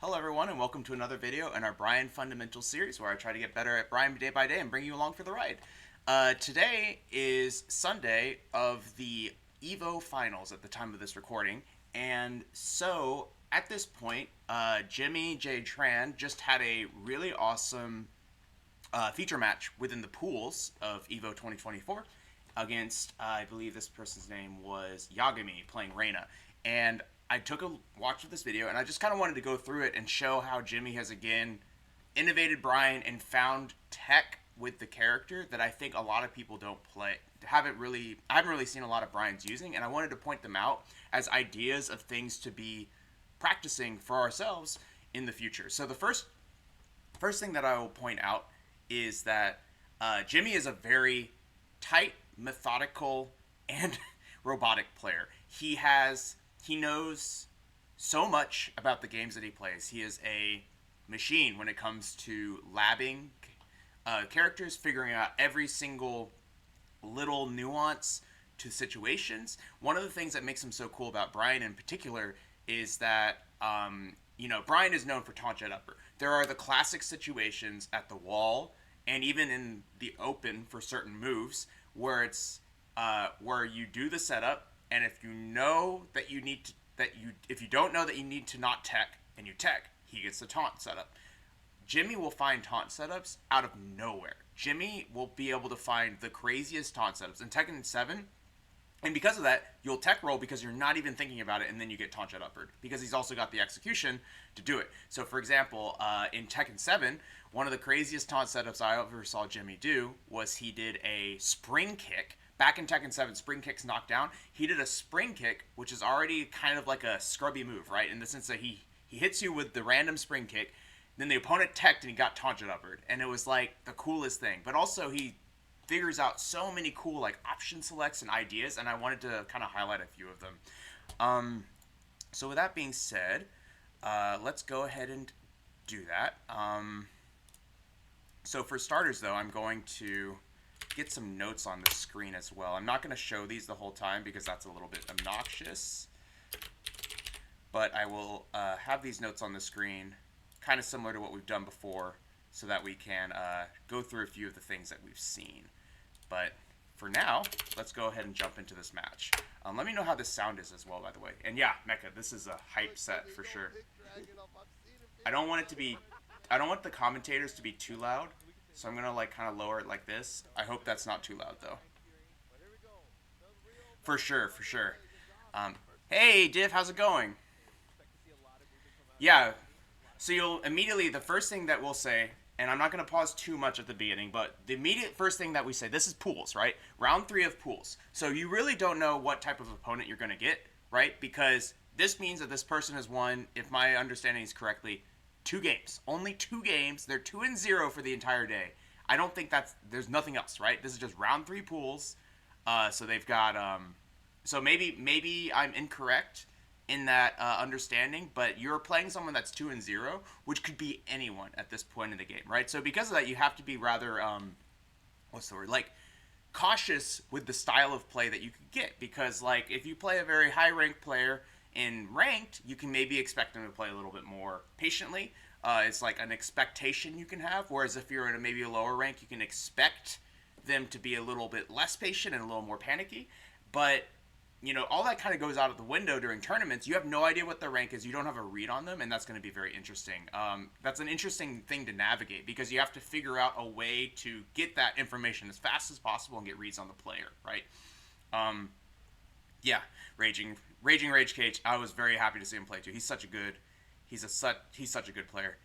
Hello everyone and welcome to another video in our Bryan Fundamentals series where I try to get better at Bryan day by day and bring you along for the ride. Today is Sunday of the EVO finals at the time of this recording, and so at this point, JimmyJTran just had a really awesome feature match within the pools of EVO 2024 against, I believe this person's name was Yagami, playing Reina. And I took a watch of this video and I just kind of wanted to go through it and show how Jimmy has again innovated Bryan and found tech with the character that I think a lot of people don't play. I haven't really seen a lot of Bryan's using, and I wanted to point them out as ideas of things to be practicing for ourselves in the future. So the first thing that I will point out is that Jimmy is a very tight, methodical, and robotic player. He knows so much about the games that he plays. He is a machine when it comes to labbing characters, figuring out every single little nuance to situations. One of the things that makes him so cool about Bryan in particular is that, Bryan is known for taunt jet upper. There are the classic situations at the wall and even in the open for certain moves where it's where you do the setup, and if you know that you need to, if you don't know that you need to not tech and you tech, he gets the taunt setup. Jimmy will find taunt setups out of nowhere. Jimmy will be able to find the craziest taunt setups in Tekken 7. And because of that, you'll tech roll because you're not even thinking about it, and then you get taunt jet uppered because he's also got the execution to do it. So, for example, in Tekken 7, one of the craziest taunt setups I ever saw Jimmy do was he did a spring kick. Back in Tekken 7, spring kicks knocked down. He did a spring kick, which is already kind of like a scrubby move, right? In the sense that he hits you with the random spring kick, then the opponent teched and he got taunt jet uppered, and it was like the coolest thing. But also he figures out so many cool like option selects and ideas, and I wanted to kind of highlight a few of them. So with that being said, let's go ahead and do that. So for starters, though, I'm going to get some notes on the screen as well. I'm not going to show these the whole time because that's a little bit obnoxious, but I will have these notes on the screen, kind of similar to what we've done before, so that we can go through a few of the things that we've seen. But for now, let's go ahead and jump into this match. Let me know how this sound is as well, by the way. And yeah, Mecha, this is a hype set for sure. I don't want the commentators to be too loud, so I'm gonna like kind of lower it like this. I hope that's not too loud though. For sure, for sure. Hey, Div, how's it going? Yeah. So you'll immediately, the first thing that we'll say, and I'm not going to pause too much at the beginning, but the immediate first thing that we say, this is pools, right? Round 3 of pools. So you really don't know what type of opponent you're going to get, right? Because this means that this person has won, if my understanding is correctly, 2 games. Only 2 games. They're 2-0 for the entire day. I don't think there's nothing else, right? This is just round 3 pools. So they've got, so maybe I'm incorrect in that understanding, but you're playing someone that's 2-0, which could be anyone at this point in the game, right? So because of that, you have to be rather, what's the word, like, cautious with the style of play that you could get, because, like, if you play a very high-ranked player in ranked, you can maybe expect them to play a little bit more patiently. It's like an expectation you can have, whereas if you're in maybe a lower rank, you can expect them to be a little bit less patient and a little more panicky, but all that kind of goes out of the window during tournaments. You have no idea what their rank is. You don't have a read on them, and that's going to be very interesting. That's an interesting thing to navigate because you have to figure out a way to get that information as fast as possible and get reads on the player, right? Yeah, Raging Rage Cage. I was very happy to see him play too. He's such a good player.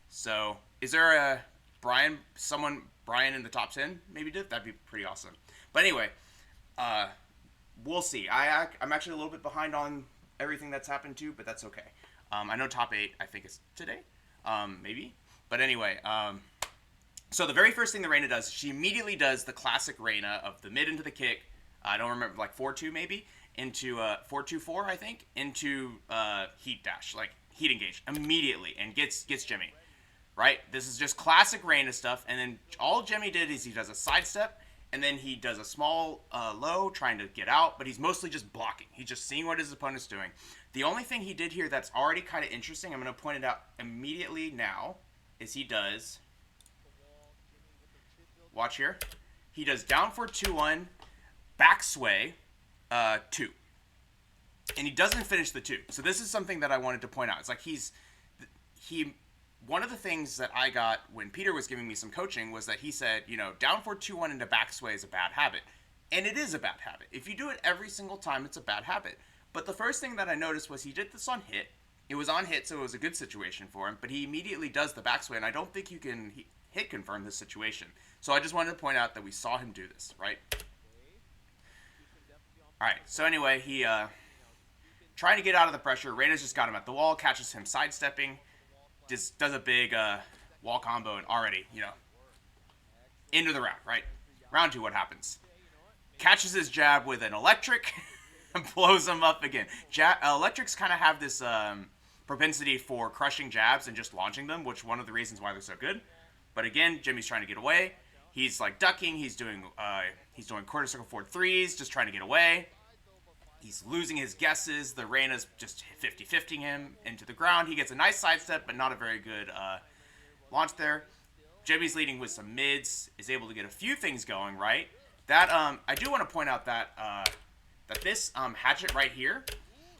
So is there a Bryan in the top 10 maybe did? That'd be pretty awesome. But anyway, we'll see. I'm actually a little bit behind on everything that's happened too, but that's okay. I know top 8, I think it's today, maybe. But anyway, so the very first thing that Reina does, she immediately does the classic Reina of the mid into the kick. I don't remember, like 4-2 maybe, into 4-2-4, I think, into heat dash, like heat engage immediately, and gets Jimmy. Right? This is just classic Reina stuff, and then all Jimmy did is he does a sidestep, and then he does a small low trying to get out, but he's mostly just blocking. He's just seeing what his opponent's doing. The only thing he did here that's already kind of interesting, I'm going to point it out immediately now, is he does, watch here, he does down for 2-1, back sway, 2. And he doesn't finish the 2. So this is something that I wanted to point out. It's like one of the things that I got when Peter was giving me some coaching was that he said, you know, down for 2-1 into back sway is a bad habit. And it is a bad habit. If you do it every single time, it's a bad habit. But the first thing that I noticed was he did this on hit. It was on hit, so it was a good situation for him. But he immediately does the back sway, and I don't think you can hit confirm this situation. So I just wanted to point out that we saw him do this, right? Alright, so anyway, he trying to get out of the pressure. Reina's just got him at the wall, catches him sidestepping. Just does a big wall combo, and already, you know, into the round, right? Round 2, what happens? Catches his jab with an electric and blows him up again. Electrics kind of have this propensity for crushing jabs and just launching them, which is one of the reasons why they're so good. But again, Jimmy's trying to get away. He's like ducking. He's doing quarter circle forward 3s, just trying to get away. He's losing his guesses. The Reina's just 50-50ing him into the ground. He gets a nice sidestep, but not a very good launch there. Jimmy's leading with some mids. Is able to get a few things going, right? That I do want to point out that that this hatchet right here,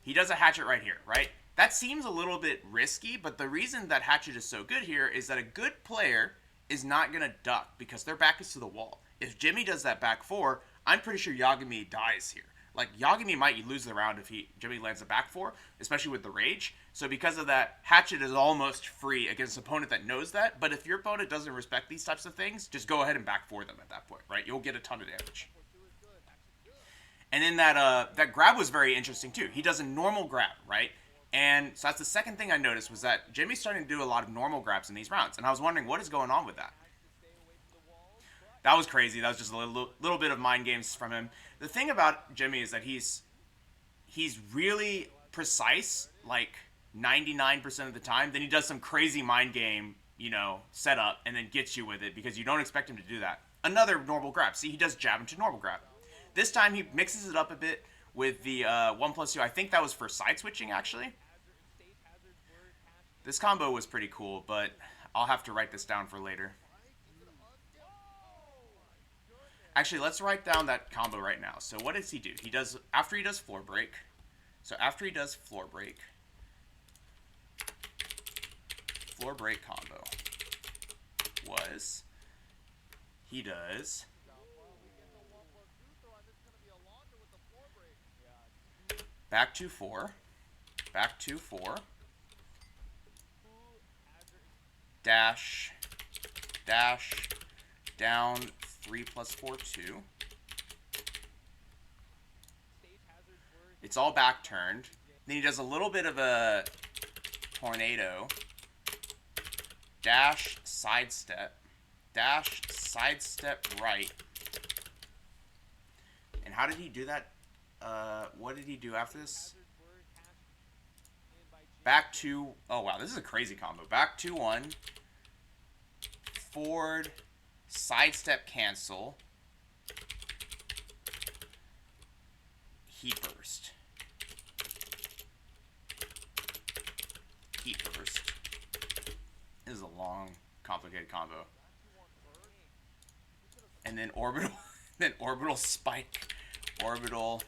he does a hatchet right here, right? That seems a little bit risky, but the reason that hatchet is so good here is that a good player is not going to duck because their back is to the wall. If Jimmy does that back 4, I'm pretty sure Yagami dies here. Like, Yagami might lose the round if Jimmy lands a back 4, especially with the rage. So because of that, hatchet is almost free against an opponent that knows that. But if your opponent doesn't respect these types of things, just go ahead and back 4 them at that point, right? You'll get a ton of damage. And then that grab was very interesting too. He does a normal grab, right? And so that's the second thing I noticed was that Jimmy's starting to do a lot of normal grabs in these rounds. And I was wondering, what is going on with that? That was crazy. That was just a little bit of mind games from him. The thing about Jimmy is that he's really precise, like 99% of the time. Then he does some crazy mind game, you know, setup, and then gets you with it because you don't expect him to do that. Another normal grab. See, he does jab into normal grab. This time he mixes it up a bit with the 1+2. I think that was for side switching, actually. This combo was pretty cool, but I'll have to write this down for later. Actually, let's write down that combo right now. So what does he do? He does, after he does floor break. So after he does floor break combo was, he does back 2-4, back 2-4, dash, dash, down 3+4-2. It's all back turned. Then he does a little bit of a tornado, dash, sidestep right. And how did he do that? What did he do after this? Back 2. Oh wow, this is a crazy combo. Back 2-1, forward, sidestep cancel, heat burst. Heat burst. This is a long, complicated combo. And then orbital, then orbital spike, orbital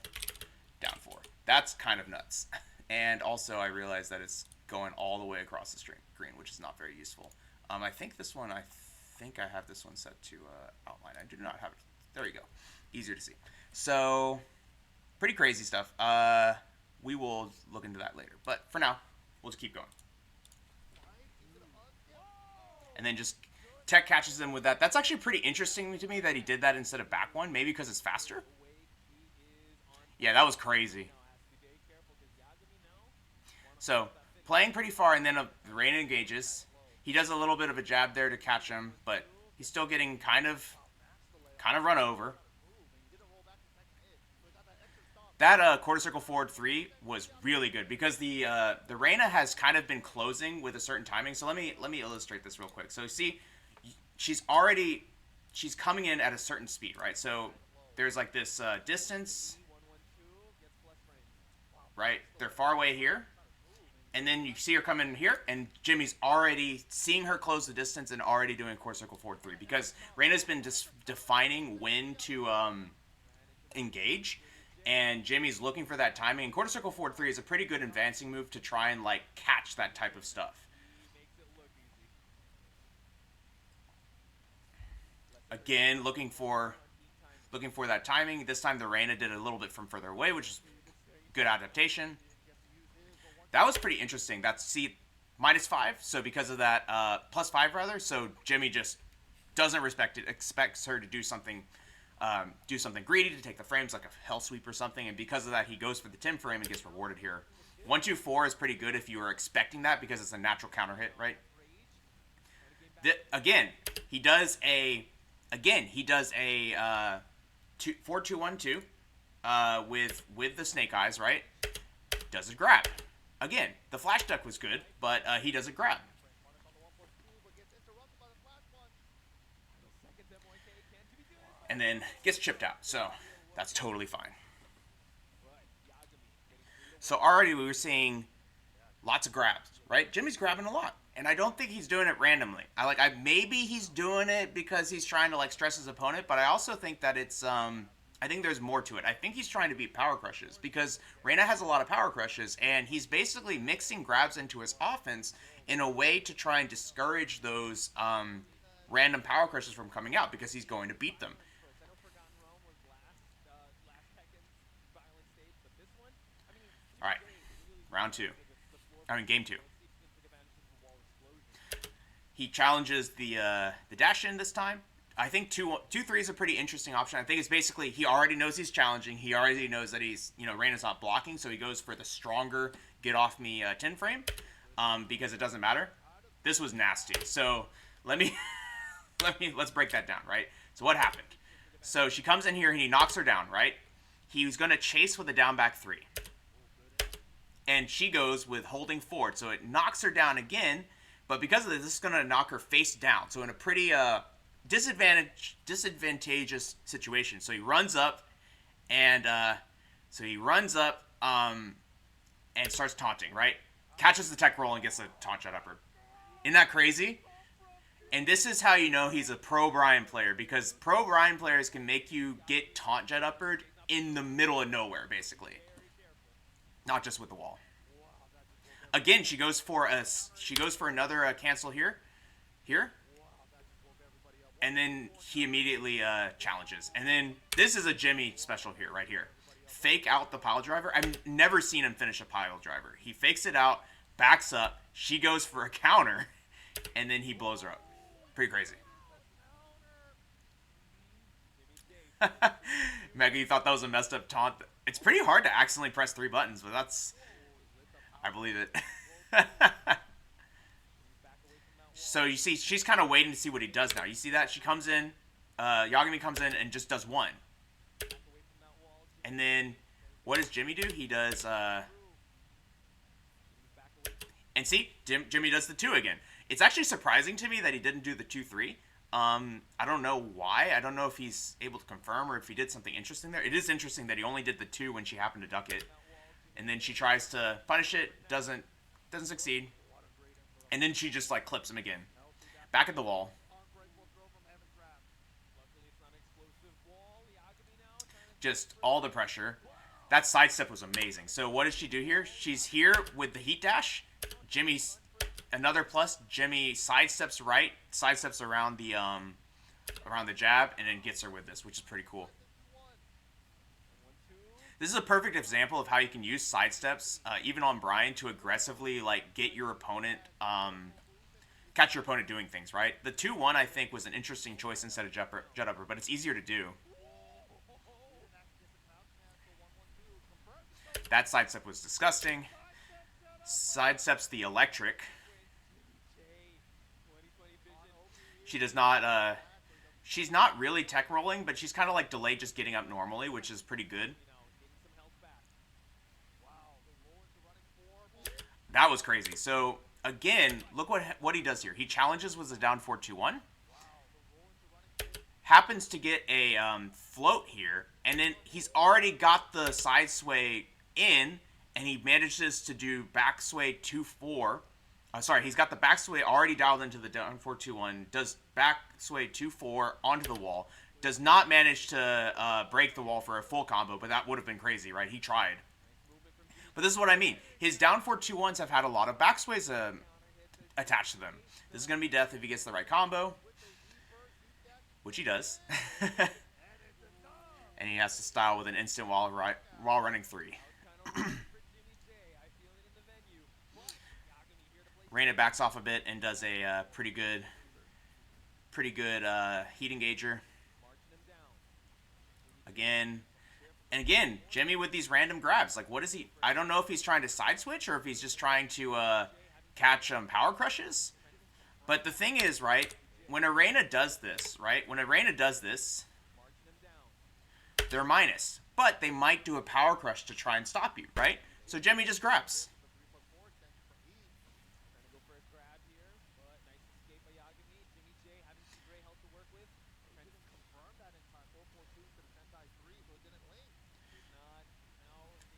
down 4. That's kind of nuts. And also I realized that it's going all the way across the screen, which is not very useful. I think this one, I have this one set to outline. I do not have it. There you go. Easier to see. So, pretty crazy stuff. We will look into that later. But for now, we'll just keep going. And then just tech catches him with that. That's actually pretty interesting to me that he did that instead of back 1. Maybe because it's faster? Yeah, that was crazy. So, playing pretty far, and then Reina engages. He does a little bit of a jab there to catch him, but he's still getting kind of run over. That quarter circle forward 3 was really good because the Reina has kind of been closing with a certain timing. So let me illustrate this real quick. So see, she's already she's coming in at a certain speed, right? So there's like this distance, right? They're far away here, and then you see her come in here, and Jimmy's already seeing her close the distance and already doing quarter circle forward 3 because Reina's been just defining when to engage, and Jimmy's looking for that timing. And quarter circle forward 3 is a pretty good advancing move to try and like catch that type of stuff. Again, looking for that timing. This time the Reina did it a little bit from further away, which is good adaptation. That was pretty interesting. That's -5, so because of that, +5 rather. So Jimmy just doesn't respect it, expects her to do something greedy, to take the frames like a hell sweep or something, and because of that, he goes for the 10 frame and gets rewarded here. 1-2-4 is pretty good if you were expecting that because it's a natural counter hit, right? Again, he does a 4-2-1-2 with the snake eyes, right? Does a grab. Again, the flash duck was good, but he does a grab. And then gets chipped out, so that's totally fine. So already we were seeing lots of grabs, right? Jimmy's grabbing a lot, and I don't think he's doing it randomly. Maybe he's doing it because he's trying to like stress his opponent, but I also think that it's I think there's more to it. I think he's trying to beat power crushes because Reina has a lot of power crushes, and he's basically mixing grabs into his offense in a way to try and discourage those random power crushes from coming out because he's going to beat them. All right, game 2. He challenges the dash in this time. I think 2-3 is a pretty interesting option. I think it's basically he already knows he's challenging. He already knows that he's Reina's not blocking, so he goes for the stronger get off me 10 frame because it doesn't matter. This was nasty. So let's break that down, right? So what happened? So she comes in here and he knocks her down, right? He was gonna chase with a down back 3. And she goes with holding forward. So it knocks her down again, but because of this is going to knock her face down. So in a pretty disadvantageous situation. So he runs up, and and starts taunting, right? Catches the tech roll and gets a taunt shot upper. Isn't that crazy? And this is how you know he's a pro Bryan player, because pro Bryan players can make you get taunt jet uppered in the middle of nowhere, basically. Not just with the wall. Again, she goes for another cancel here, and then he immediately challenges. And then this is a Jimmy special here, right here. Fake out the pile driver. I've never seen him finish a pile driver. He fakes it out, backs up. She goes for a counter, and then he blows her up. Pretty crazy. Mega, you thought that was a messed up taunt? It's pretty hard to accidentally press 3 buttons, but I believe it. So you see, she's kind of waiting to see what he does now. You see that? She comes in, Yagami comes in and just does 1. And then, what does Jimmy do? He does, and see, Jimmy does the 2 again. It's actually surprising to me that he didn't do the 2-3. I don't know why. I don't know if he's able to confirm or if he did something interesting there. It is interesting that he only did the 2 when she happened to duck it. And then she tries to punish it, doesn't succeed. And then she just like clips him again. Back at the wall. Just all the pressure. That sidestep was amazing. So what does she do here? She's here with the heat dash. Jimmy's another plus. Jimmy sidesteps right, sidesteps around the jab, and then gets her with this, which is pretty cool. This is a perfect example of how you can use sidesteps, even on Bryan, to aggressively like get your opponent, catch your opponent doing things, right? The 2-1 I think was an interesting choice instead of jet upper, but it's easier to do. That sidestep was disgusting. Sidesteps the electric. She does not, she's not really tech rolling, but she's kind of like delayed just getting up normally, which is pretty good. That was crazy. So, again, look what he does here. He challenges with a down 4-2-1. happens to get a float here, and then he's already got the side sway in, and he manages to do back sway 2-4. Sorry, he's got the back sway already dialed into the down 4-2-1, does back sway 2-4 onto the wall, does not manage to break the wall for a full combo, but that would have been crazy, right? He tried. But this is what I mean. His down 4-2-1s have had a lot of back sways attached to them. This is going to be death if he gets the right combo, which he does. And he has to style with an instant while running 3. Reina backs off a bit and does a pretty good heat engager. Again, and again, Jimmy with these random grabs. Like, what is he? I don't know if he's trying to side switch or if he's just trying to catch power crushes. But the thing is, right, when Arena does this, right, they're minus. But they might do a power crush to try and stop you, right? So Jimmy just grabs.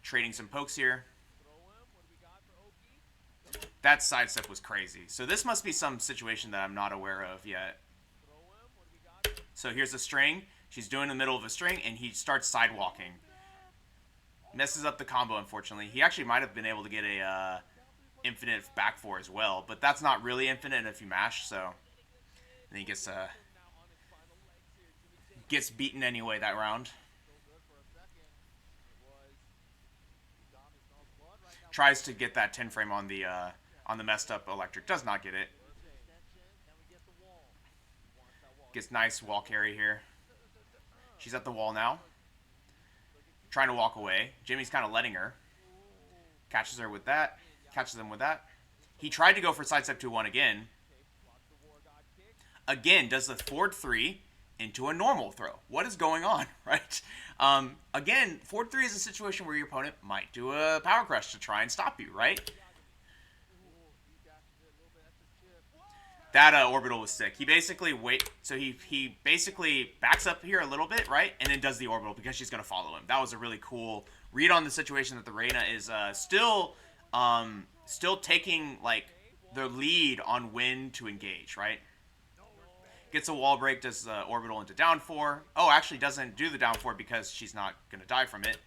Trading some pokes here. That sidestep was crazy. So this must be some situation that I'm not aware of yet. So here's a string. She's doing the middle of a string, and he starts sidewalking. Messes up the combo, unfortunately. He actually might have been able to get a infinite back four as well, but that's not really infinite if you mash, so... And he gets beaten anyway that round. Tries to get that 10 frame on the messed up electric. Does not get it. Gets nice wall carry here. She's at the wall now. Trying to walk away. Jimmy's kind of letting her. Catches her with that. Catches him with that. He tried to go for sidestep 2-1 again. Again, does the forward 3 into a normal throw. What is going on, right? Again, forward 3 is a situation where your opponent might do a power crush to try and stop you, right? That orbital was sick. He basically he basically backs up here a little bit, right? And then does the orbital because she's going to follow him. That was a really cool read on the situation that the Reina is still taking like the lead on when to engage, right? Gets a wall break, does the orbital into down 4. Oh, actually doesn't do the down 4 because she's not going to die from it.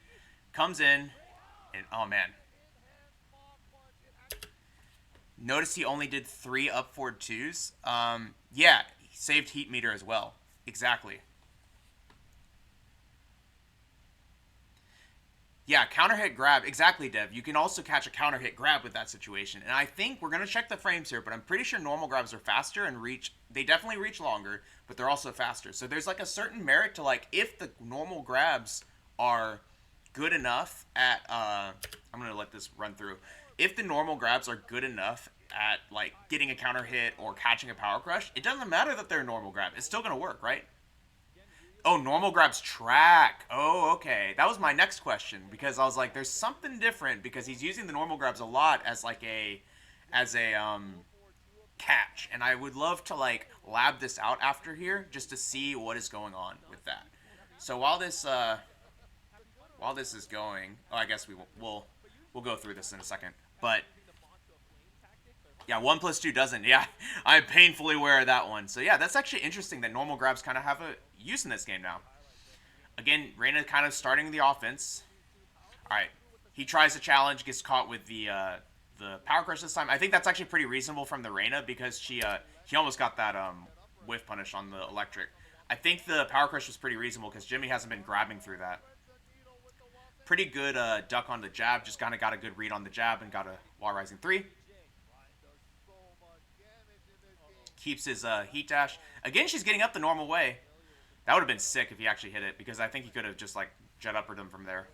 Comes in, and oh man. Notice he only did 3 up forward 2s. Yeah, he saved heat meter as well. Exactly. Yeah, counter hit grab. Exactly, Dev. You can also catch a counter hit grab with that situation. And I think we're going to check the frames here, but I'm pretty sure normal grabs are faster and reach. They definitely reach longer, but they're also faster. So there's like a certain merit to like if the normal grabs are good enough at I'm going to let this run through. If the normal grabs are good enough at like getting a counter hit or catching a power crush, it doesn't matter that they're a normal grab. It's still going to work, right? Oh, normal grabs track. Oh, okay. That was my next question because I was like, there's something different because he's using the normal grabs a lot as like catch, and I would love to like lab this out after here just to see what is going on with that. So while this is going, oh, I guess we'll go through this in a second, but. Yeah, 1 + 2 doesn't. Yeah, I'm painfully aware of that one. So yeah, that's actually interesting that normal grabs kind of have a use in this game now. Again, Reina kind of starting the offense. All right, he tries to challenge, gets caught with the power crush this time. I think that's actually pretty reasonable from the Reina because he almost got that whiff punish on the electric. I think the power crush was pretty reasonable because Jimmy hasn't been grabbing through that. Pretty good duck on the jab. Just kind of got a good read on the jab and got a wall rising 3. Keeps his heat dash. Again, she's getting up the normal way. That would have been sick if he actually hit it, because I think he could have just, like, jet uppered him from there.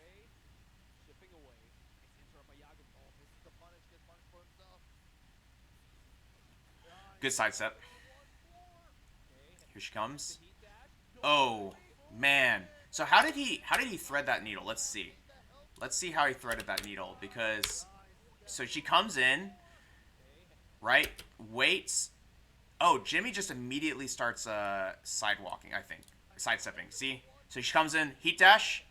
Good sidestep. Here she comes. Oh, man. So how did he thread that needle? Let's see. Let's see how he threaded that needle, because... So she comes in, right? Waits... Oh, Jimmy just immediately starts sidewalking, I think. sidestepping. See? So she comes in, heat dash,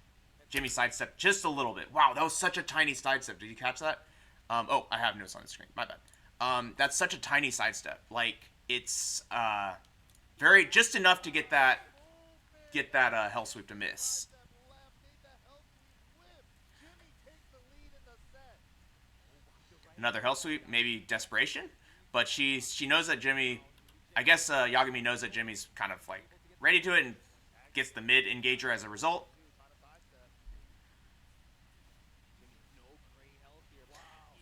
Jimmy sidestep just a little bit. Wow, that was such a tiny sidestep. Did you catch that? Oh, I have notes on the screen. My bad. That's such a tiny sidestep. Like, it's very just enough to get that hell sweep to miss. Another hell sweep, maybe desperation, but she knows that Jimmy. I guess Yagami knows that Jimmy's kind of like ready to it and gets the mid engager as a result.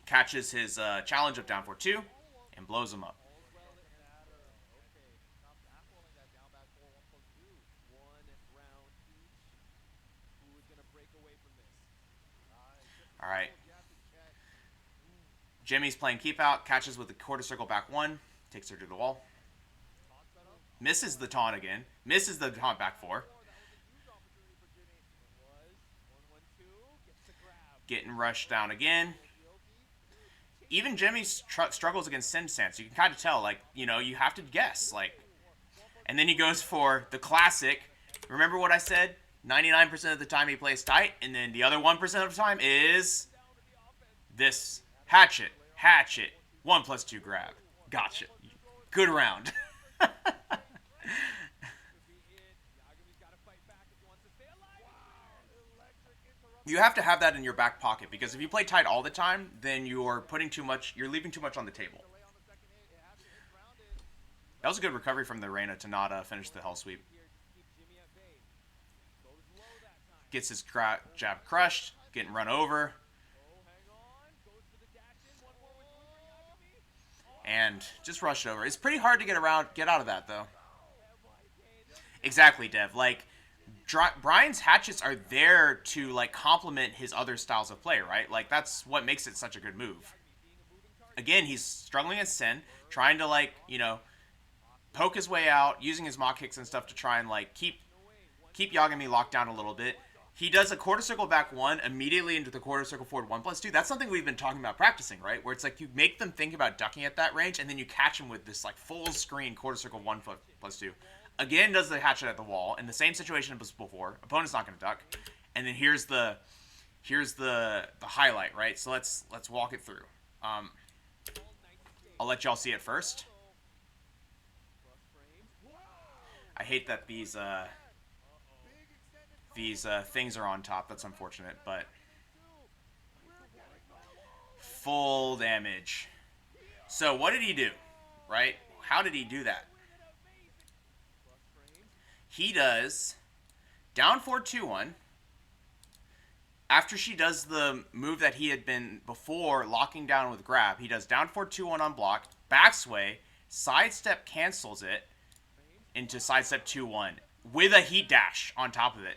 Catches his challenge of down 4-2 and blows him up. All right. Jimmy's playing keep out, catches with the quarter circle back 1, takes her to the wall. Misses the taunt again. Misses the taunt back 4. Getting rushed down again. Even Jimmy struggles against Sin Stance. You can kind of tell, like, you know, you have to guess, like. And then he goes for the classic. Remember what I said? 99% of the time he plays tight, and then the other 1% of the time is this hatchet, 1+2 grab. Gotcha. Good round. You have to have that in your back pocket, because if you play tight all the time, then you're leaving too much on the table. That was a good recovery from the Reina to not finish the hell sweep. Gets his jab crushed, getting run over. And just rushed over. It's pretty hard to get out of that, though. Exactly, Dev. Like, Bryan's hatchets are there to, like, complement his other styles of play, right? Like, that's what makes it such a good move. Again, he's struggling against Sen, trying to, like, you know, poke his way out, using his mock kicks and stuff to try and, like, keep Yagami locked down a little bit. He does a quarter circle back 1 immediately into the quarter circle forward 1+2. That's something we've been talking about practicing, right? Where it's like you make them think about ducking at that range, and then you catch them with this, like, full screen quarter circle 1+2. Again, does the hatchet at the wall in the same situation as before. Opponent's not going to duck, and then here's the highlight, right? So let's walk it through. I'll let y'all see it first. I hate that these things are on top. That's unfortunate, but full damage. So what did he do, right? How did he do that? He does down 4-2-1. After she does the move that he had been before locking down with grab, he does down 4-2-1 on block, backsway, sidestep cancels it into sidestep 2-1 with a heat dash on top of it.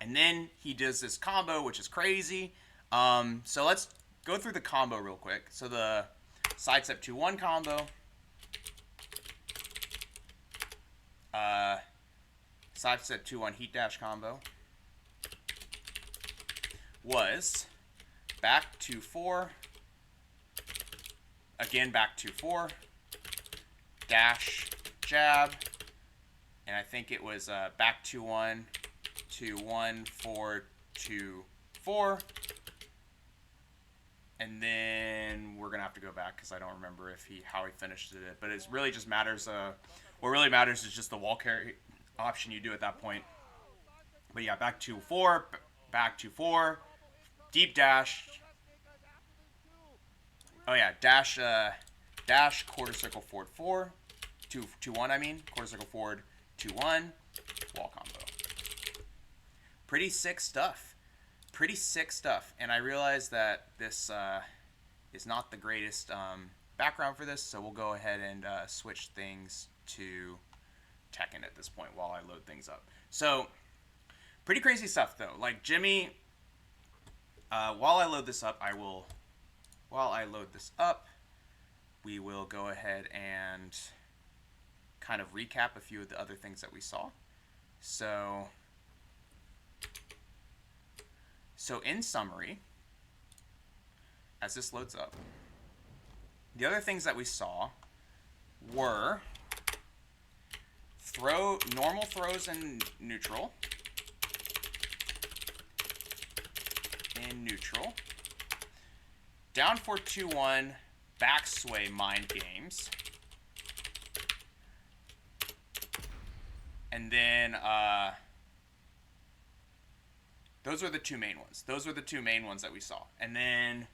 And then he does this combo, which is crazy. So let's go through the combo real quick. So the sidestep 2-1 combo. Sidestep 2-1 heat dash combo was back 2-4. Again, back 2-4. Dash, jab. And I think it was back 2-1. 2-1, 4, 2, 4. And then we're gonna have to go back because I don't remember how he finished it. But it really just matters. What really matters is just the wall carry option you do at that point. But yeah, back 2-4, back 2-4, deep dash. Oh yeah, dash quarter circle forward 4, 2-1. I mean quarter circle forward 2-1, wall combo. Pretty sick stuff. And I realize that this is not the greatest background for this, so we'll go ahead and switch things to Tekken at this point while I load things up. So, pretty crazy stuff though. Like Jimmy, while I load this up, we will go ahead and kind of recap a few of the other things that we saw. So in summary, as this loads up, the other things that we saw were normal throws in neutral. In neutral. Down 4-2-1, back sway mind games. And then, those are the two main ones. Those were the two main ones that we saw. And then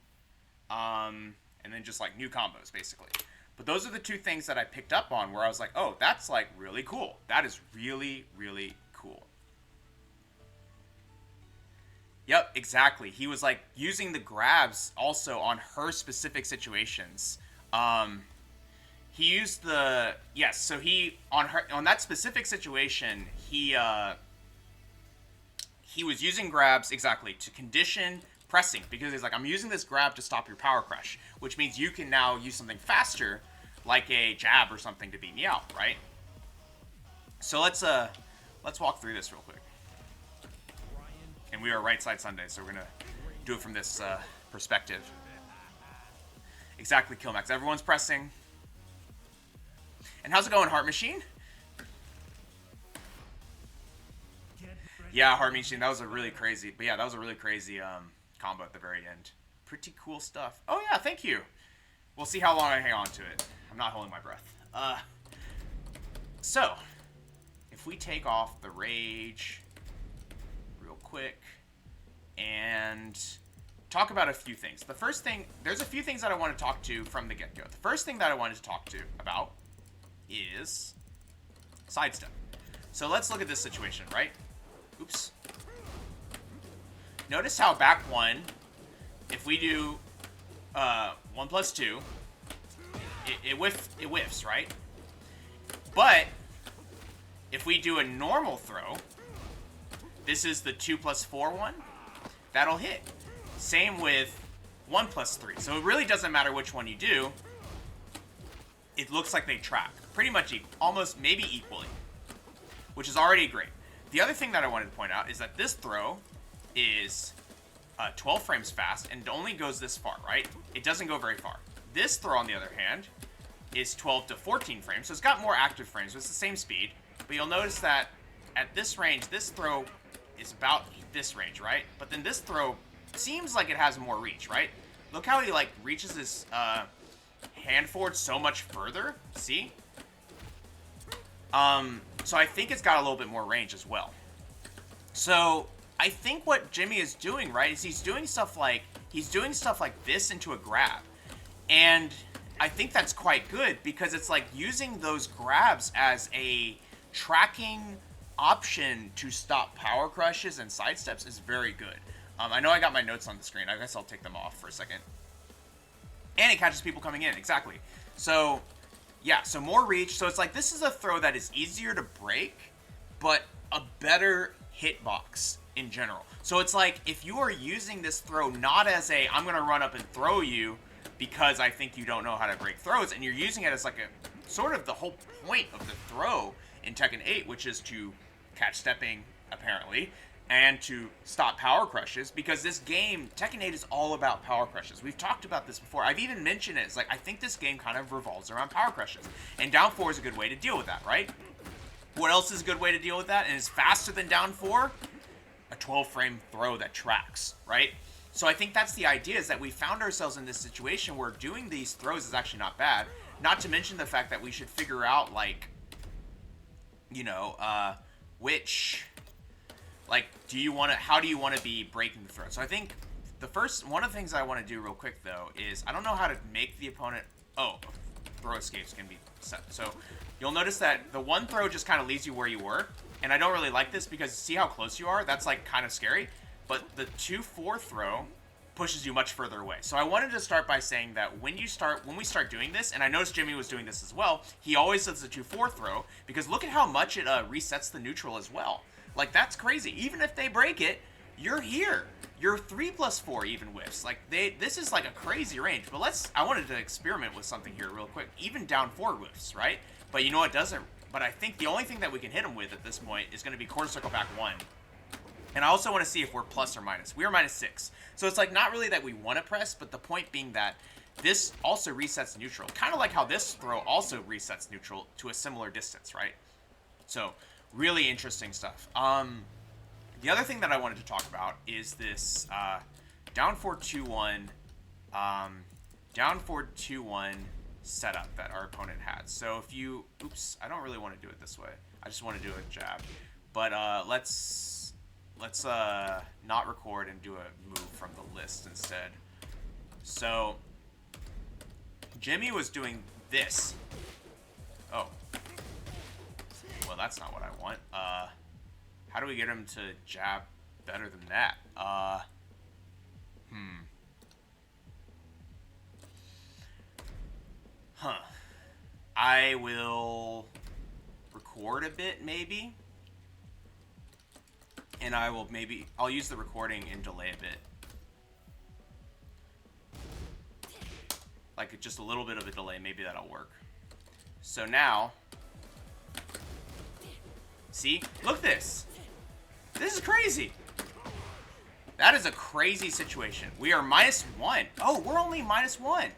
just like new combos, basically. But those are the two things that I picked up on where I was like, oh, that's like really cool. That is really, really cool. Yep, exactly. He was like using the grabs also on her specific situations. He used the, yes, so he, on that specific situation, he was using grabs, exactly, to condition pressing, because he's like, I'm using this grab to stop your power crush, which means you can now use something faster, like a jab or something to beat me out, right? So let's walk through this real quick. And we are Right Side Sunday, so we're gonna do it from this perspective. Exactly, Killmax. Everyone's pressing. And how's it going, Heart Machine? Yeah, Heart Machine. That was a really crazy. But yeah, that was a really crazy combo at the very end. Pretty cool stuff. Oh yeah, thank you. We'll see how long I hang on to it. I'm not holding my breath. So, if we take off the rage real quick and talk about a few things. The first thing, there's a few things that I want to talk to from the get-go. The first thing that I wanted to talk to about is sidestep. So let's look at this situation, right? Oops. Notice how back one, if we do 1 plus 2, it whiffs, right? But if we do a normal throw, this is the 2 plus 4 one, that'll hit. Same with 1 plus 3. So it really doesn't matter which one you do. It looks like they track. Pretty much almost maybe equally, which is already great. The other thing that I wanted to point out is that this throw is 12 frames fast and only goes this far, right? It doesn't go very far. This throw, on the other hand, is 12 to 14 frames, so it's got more active frames, but it's the same speed. But you'll notice that at this range, this throw is about this range, right? But then this throw seems like it has more reach, right? Look how he like reaches his hand forward so much further. See? So I think it's got a little bit more range as well. So I think what Jimmy is doing, right, is he's doing stuff like this into a grab. And I think that's quite good because it's like using those grabs as a tracking option to stop power crushes and sidesteps is very good. I know I got my notes on the screen. I guess I'll take them off for a second. And it catches people coming in, exactly. So, yeah, so more reach. So it's like this is a throw that is easier to break, but a better hitbox in general. So it's like if you are using this throw not as a I'm going to run up and throw you because I think you don't know how to break throws, and you're using it as like a sort of the whole point of the throw in Tekken 8, which is to catch stepping, apparently, and to stop power crushes, because this game, Tekken 8, is all about power crushes. We've talked about this before. I've even mentioned it. It's like, I think this game kind of revolves around power crushes. And down 4 is a good way to deal with that, right? What else is a good way to deal with that and is faster than down 4? A 12-frame throw that tracks, right? So I think that's the idea, is that we found ourselves in this situation where doing these throws is actually not bad. Not to mention the fact that we should figure out, like, you know, which... like, how do you want to be breaking the throw? So I think one of the things I want to do real quick, though, is I don't know how to make the opponent, throw escapes can be set. So you'll notice that the one throw just kind of leaves you where you were. And I don't really like this because see how close you are? That's like kind of scary. But the 2-4 throw pushes you much further away. So I wanted to start by saying that when we start doing this, and I noticed Jimmy was doing this as well, he always does the 2-4 throw, because look at how much it resets the neutral as well. Like, that's crazy. Even if they break it, you're here. Your 3 plus 4 even whiffs. Like, this is like a crazy range. But I wanted to experiment with something here real quick. Even down 4 whiffs, right? But you know what doesn't? But I think the only thing that we can hit them with at this point is going to be quarter circle back 1. And I also want to see if we're plus or minus. We are -6. So it's like not really that we want to press, but the point being that this also resets neutral. Kind of like how this throw also resets neutral to a similar distance, right? So, really interesting stuff. The other thing that I wanted to talk about is this down 4-2-1, down 4-2-1 setup that our opponent had. So if you, oops, I don't really want to do it this way. I just want to do a jab. But let's not record and do a move from the list instead. So Jimmy was doing this. Oh. Well, that's not what I want. How do we get him to jab better than that? I will record a bit, maybe. And I'll use the recording and delay a bit. Like just a little bit of a delay, maybe that'll work. So now, see? Look at this. This is crazy. That is a crazy situation. We are -1. Oh, we're only -1.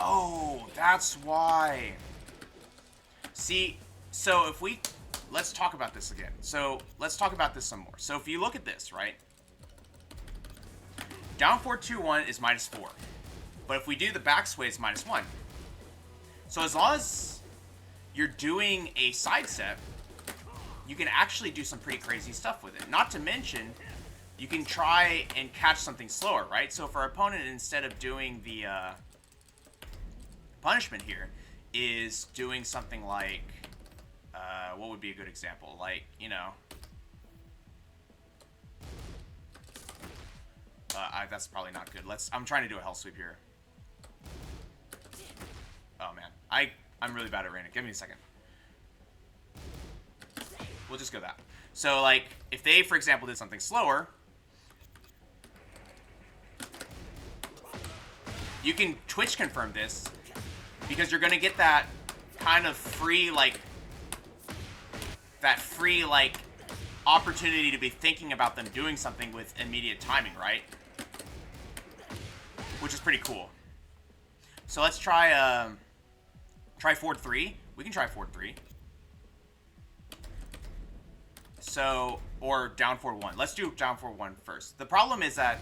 Oh, that's why. See, so if we... Let's talk about this again. So, let's talk about this some more. So, if you look at this, right? Down 4-2-1 is -4. But if we do the back sway, it's -1. So, as long as you're doing a side step, you can actually do some pretty crazy stuff with it. Not to mention, you can try and catch something slower, right? So, if our opponent, instead of doing the... punishment here is doing something like what would be a good example, like, you know, that's probably not good. I'm trying to do a hell sweep here. Oh man, I'm really bad at Raina. Give me a second. We'll just go that. So like if they, for example, did something slower, you can Twitch confirm this, because you're going to get that kind of free, like, opportunity to be thinking about them doing something with immediate timing, right? Which is pretty cool. So let's try forward 3. We can try forward 3. So, or down forward 1. Let's do down forward 1 first. The problem is that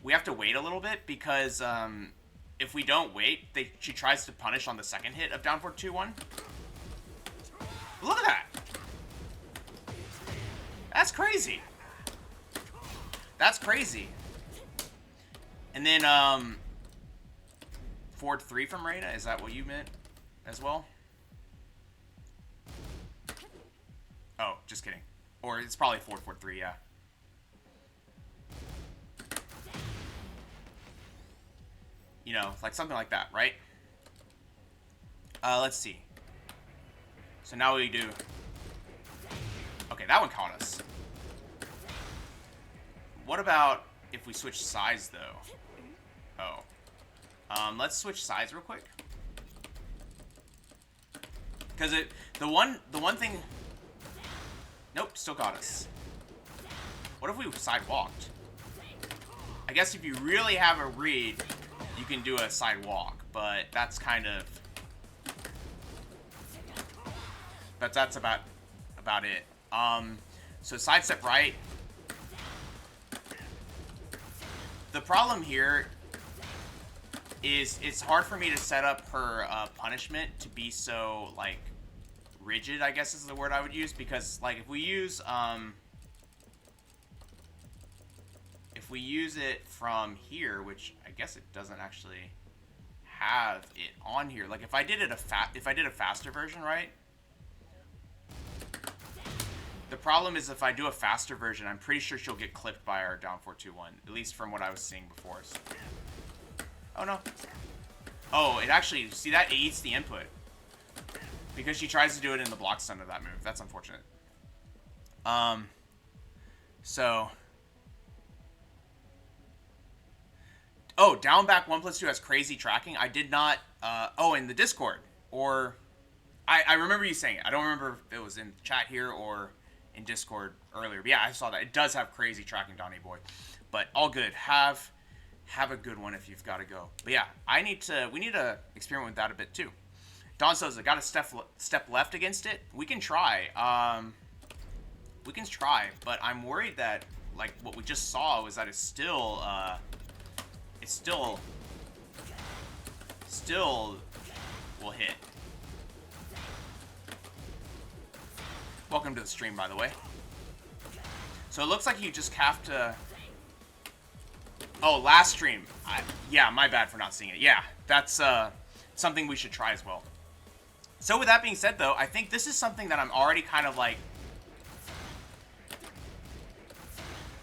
we have to wait a little bit, because, if we don't wait, she tries to punish on the second hit of down 4-2-1. Look at that! That's crazy. That's crazy. And then, forward 3 from Reina, is that what you meant as well? Oh, just kidding. Or it's probably forward 3, yeah. You know, like something like that, right? Let's see. So now we do... Okay, that one caught us. What about if we switch sides, though? Oh. Let's switch sides real quick. Because the one thing... Nope, still got us. What if we side walked? I guess if you really have a read, you can do a side walk, but that's kind of... But that's about it. So side step right. The problem here is it's hard for me to set up her punishment to be so, like, rigid, I guess is the word I would use, because, like, if we use it from here, which I guess it doesn't actually have it on here. Like if I did a faster version, right? The problem is if I do a faster version, I'm pretty sure she'll get clipped by our down 4-2-1, at least from what I was seeing before. So. Oh no. Oh, it actually, see that? It eats the input. Because she tries to do it in the block stun of that move. That's unfortunate. So. Oh, down back 1+2 has crazy tracking. I did not, oh, in the Discord. Or, I remember you saying it. I don't remember if it was in chat here or in Discord earlier. But yeah, I saw that. It does have crazy tracking, Donnie Boy. But all good. Have a good one if you've got to go. But yeah, we need to experiment with that a bit too. Don Souza got a step left against it. We can try. We can try, but I'm worried that like what we just saw was that it's still will hit. Welcome to the stream, by the way. So it looks like you just have to. Oh, last stream. Yeah, my bad for not seeing it. Yeah, that's something we should try as well. So with that being said, though, I think this is something that I'm already kind of like...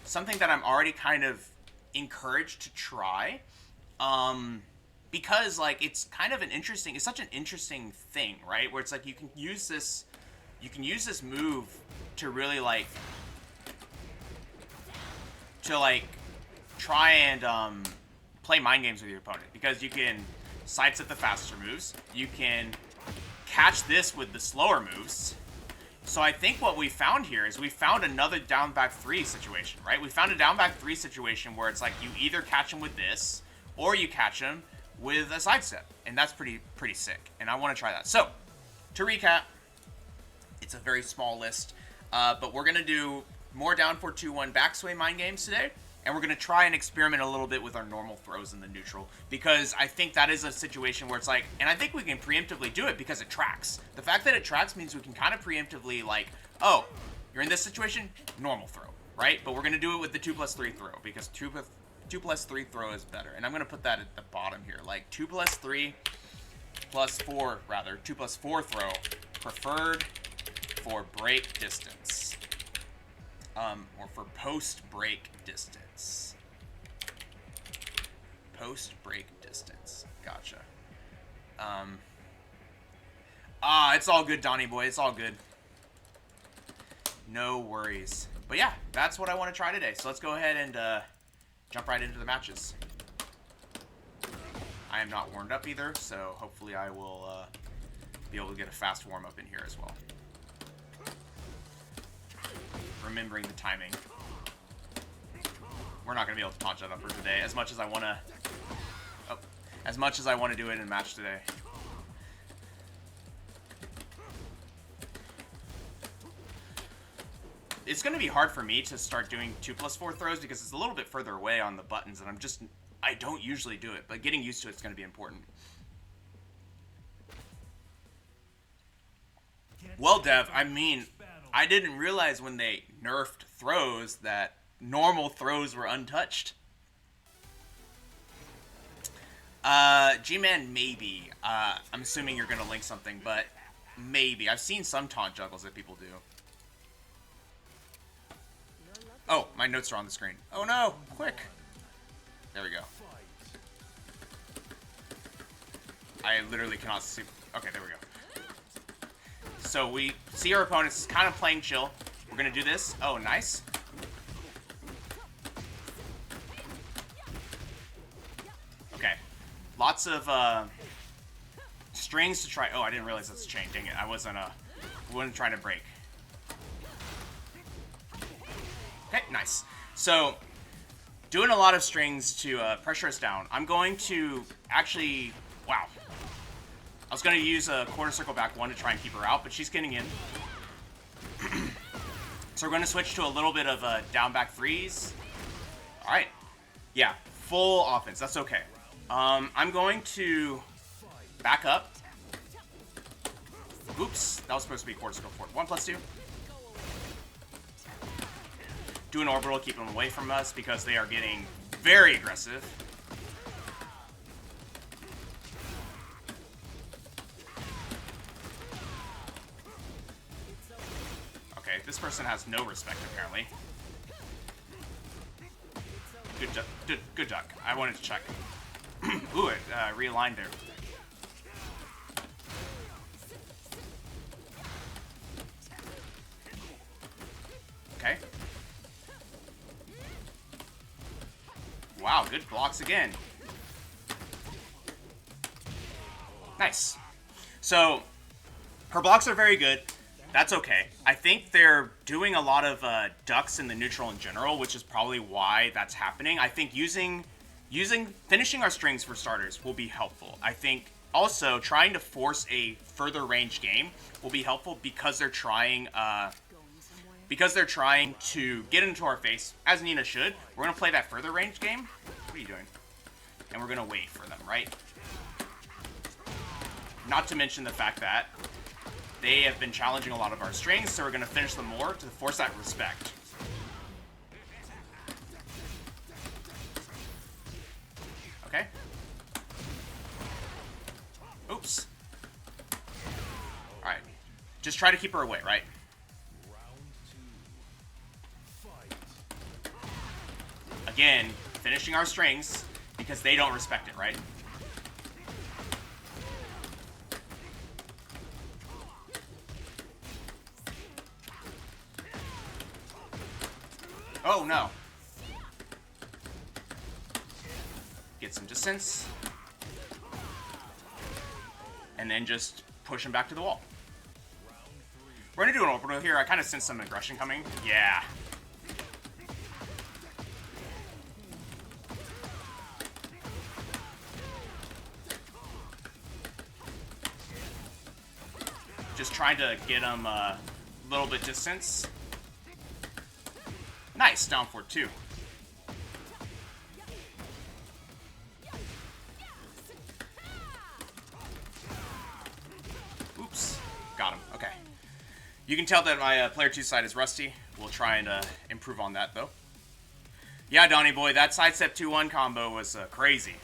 Something that I'm already kind of encouraged to try. Because, like, it's kind of an interesting... It's such an interesting thing, right? Where it's like you can use this... You can use this move to really, like... To, like... Try and play mind games with your opponent, because you can sidestep the faster moves, you can catch this with the slower moves. So I think what we found here is we found another down back 3 situation, right? We found a down back 3 situation where it's like you either catch him with this or you catch him with a sidestep, and that's pretty sick, and I want to try that. So to recap, it's a very small list, but we're gonna do more down 4-2-1 backsway mind games today. And we're going to try and experiment a little bit with our normal throws in the neutral. Because I think that is a situation where it's like... And I think we can preemptively do it because it tracks. The fact that it tracks means we can kind of preemptively like... Oh, you're in this situation? Normal throw, right? But we're going to do it with the 2+3 throw. Because 2+3 throw is better. And I'm going to put that at the bottom here. Like 2+3 +4, rather. 2+4 throw. Preferred for break distance. Or for post-break distance. Post-break distance. Gotcha. It's all good, Donnie boy. It's all good. No worries. But yeah, that's what I want to try today. So let's go ahead and jump right into the matches. I am not warmed up either, so hopefully I will be able to get a fast warm-up in here as well. Remembering the timing. We're not going to be able to taunt that up for today, as much as I want to... Oh, as much as I want to do it in a match today. It's going to be hard for me to start doing 2+4 throws because it's a little bit further away on the buttons, and I don't usually do it, but getting used to it's going to be important. Well, Dev, I mean, I didn't realize when they nerfed throws that normal throws were untouched. G-Man, maybe. I'm assuming you're going to link something, but maybe. I've seen some taunt juggles that people do. Oh, my notes are on the screen. Oh no, quick. There we go. I literally cannot see. Okay, there we go. So we see our opponents kind of playing chill. We're going to do this. Oh, nice. Okay. Lots of strings to try. Oh, I didn't realize that's a chain. Dang it. I wasn't trying to break. Okay, nice. So, doing a lot of strings to pressure us down. I'm going to actually... Wow. I was going to use a quarter circle back one to try and keep her out, but she's getting in. So we're going to switch to a little bit of down back threes. All right. Yeah, full offense. That's okay. I'm going to back up. Oops, that was supposed to be quarter circle forward. 1+2. Do an orbital, keep them away from us because they are getting very aggressive. Okay, this person has no respect apparently. Good duck. I wanted to check. Ooh, it realigned there. Okay. Wow, good blocks again. Nice. So, her blocks are very good. That's okay. I think they're doing a lot of ducks in the neutral in general, which is probably why that's happening. I think finishing our strings for starters will be helpful. I think Also, trying to force a further range game will be helpful because they're trying to get into our face, as Nina should. We're going to play that further range game. What are you doing? And we're going to wait for them, right? Not to mention the fact that they have been challenging a lot of our strings, so we're going to finish them more to force that respect. Okay. Oops. Alright. Just try to keep her away, right? Again, finishing our strings because they don't respect it, right? Oh, no. Get some distance. And then just push him back to the wall. We're going to do an orbital here. I kind of sense some aggression coming. Yeah. Just trying to get him a little bit distance. Nice, down for 2. Oops, got him. Okay. You can tell that my player 2 side is rusty. We'll try and improve on that, though. Yeah, Donnie boy, that sidestep 2-1 combo was crazy.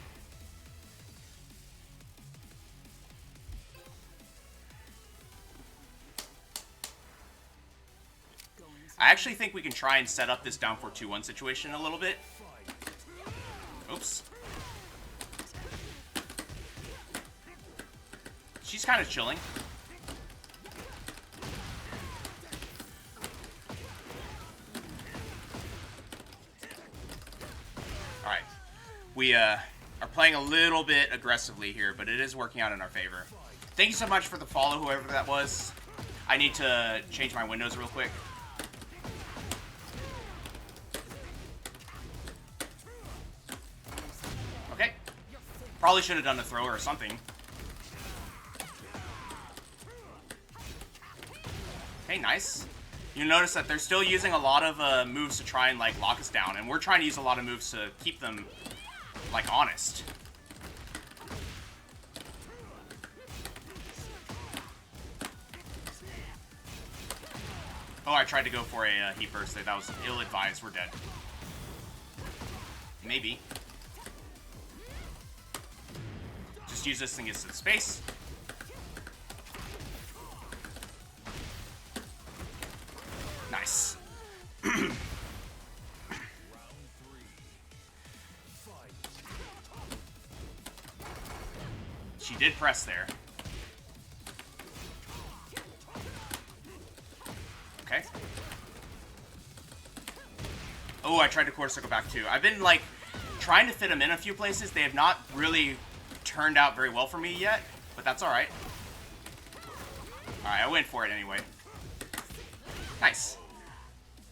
I actually think we can try and set up this down 4-2-1 situation a little bit. Oops. She's kind of chilling. Alright. We are playing a little bit aggressively here, but it is working out in our favor. Thank you so much for the follow, whoever that was. I need to change my windows real quick. Probably should have done a throw or something. Okay, nice. You notice that they're still using a lot of moves to try and like lock us down, and we're trying to use a lot of moves to keep them like honest. Oh, I tried to go for a heat burst there. That was ill-advised. We're dead. Maybe. Just use this thing to get some space. Nice. She did press there. Okay. Oh, I tried to quarter circle back too. I've been like trying to fit them in a few places. They have not really turned out very well for me yet, but that's alright. Alright, I went for it anyway. Nice.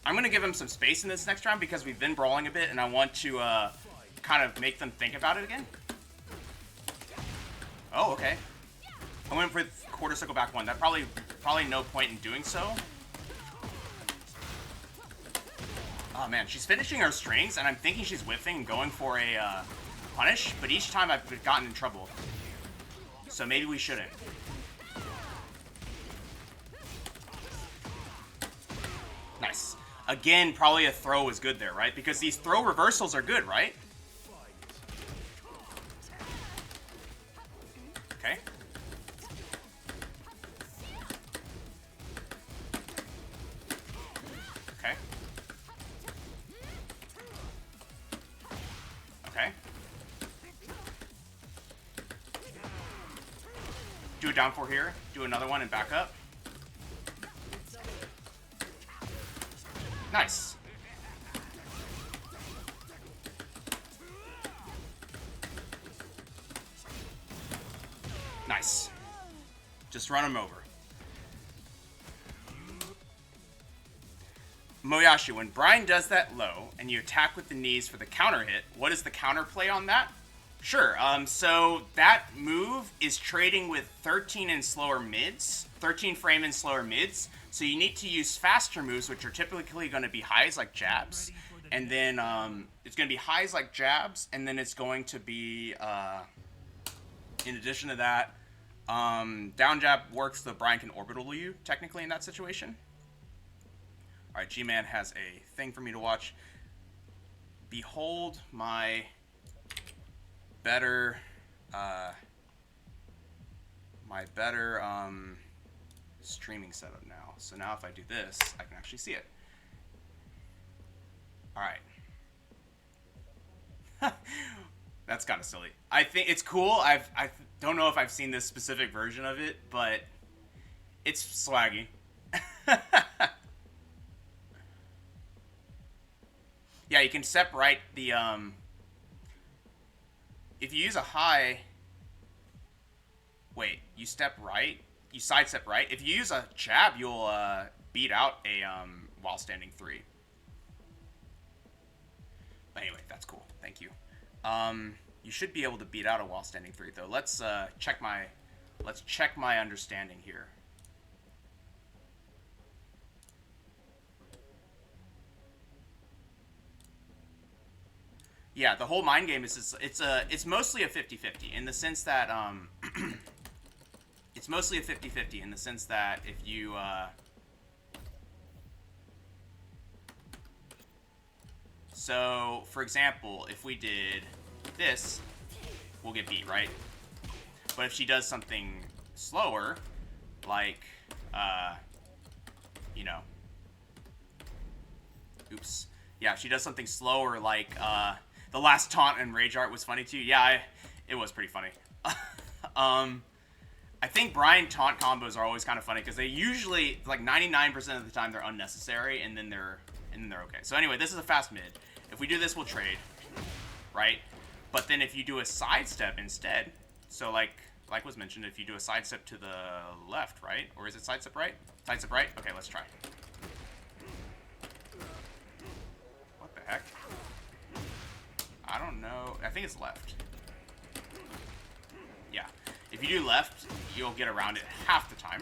I'm going to give him some space in this next round because we've been brawling a bit, and I want to kind of make them think about it again. Oh, okay. I went for quarter circle back 1. That probably no point in doing so. Oh man, she's finishing her strings, and I'm thinking she's whiffing and going for a punish, but each time I've gotten in trouble. So maybe we shouldn't. Nice. Again, probably a throw is good there, right? Because these throw reversals are good, right? Okay. Okay. Okay. Do a down 4 here. Do another one and back up. Nice. Nice. Just run him over. Moyashi, when Bryan does that low and you attack with the knees for the counter hit, what is the counter play on that? Sure. So that move is trading with 13 and slower mids, 13 frame and slower mids. So you need to use faster moves, which are typically going to be highs like jabs, and then it's going to be highs like jabs, and then it's going to be in addition to that, down jab works. So Bryan can orbital you technically in that situation. All right, G-Man has a thing for me to watch. Behold my better streaming setup now. So now if I do this, I can actually see it. All right. That's kind of silly. I think it's cool. I don't know if I've seen this specific version of it, but it's swaggy. Yeah, you can separate the if you use a high, wait, you step right, you sidestep right. If you use a jab, you'll beat out a while standing 3. But anyway, that's cool. Thank you. You should be able to beat out a while standing 3 though. Let's check my understanding here. Yeah, the whole mind game is it's mostly a 50-50 in the sense that it's mostly a 50-50 in the sense that if you so for example, if we did this, we'll get beat, right? But if she does something slower, like you know, oops, yeah, if she does something slower, like the last taunt and rage art was funny too. Yeah, it was pretty funny. I think Bryan taunt combos are always kind of funny because they usually, like 99% of the time, they're unnecessary and then they're okay. So anyway, this is a fast mid. If we do this, we'll trade, right? But then if you do a sidestep instead, so like was mentioned, if you do a sidestep to the left, right? Or is it sidestep right? Sidestep right? Okay, let's try. What the heck? I don't know. I think it's left. Yeah. If you do left, you'll get around it half the time.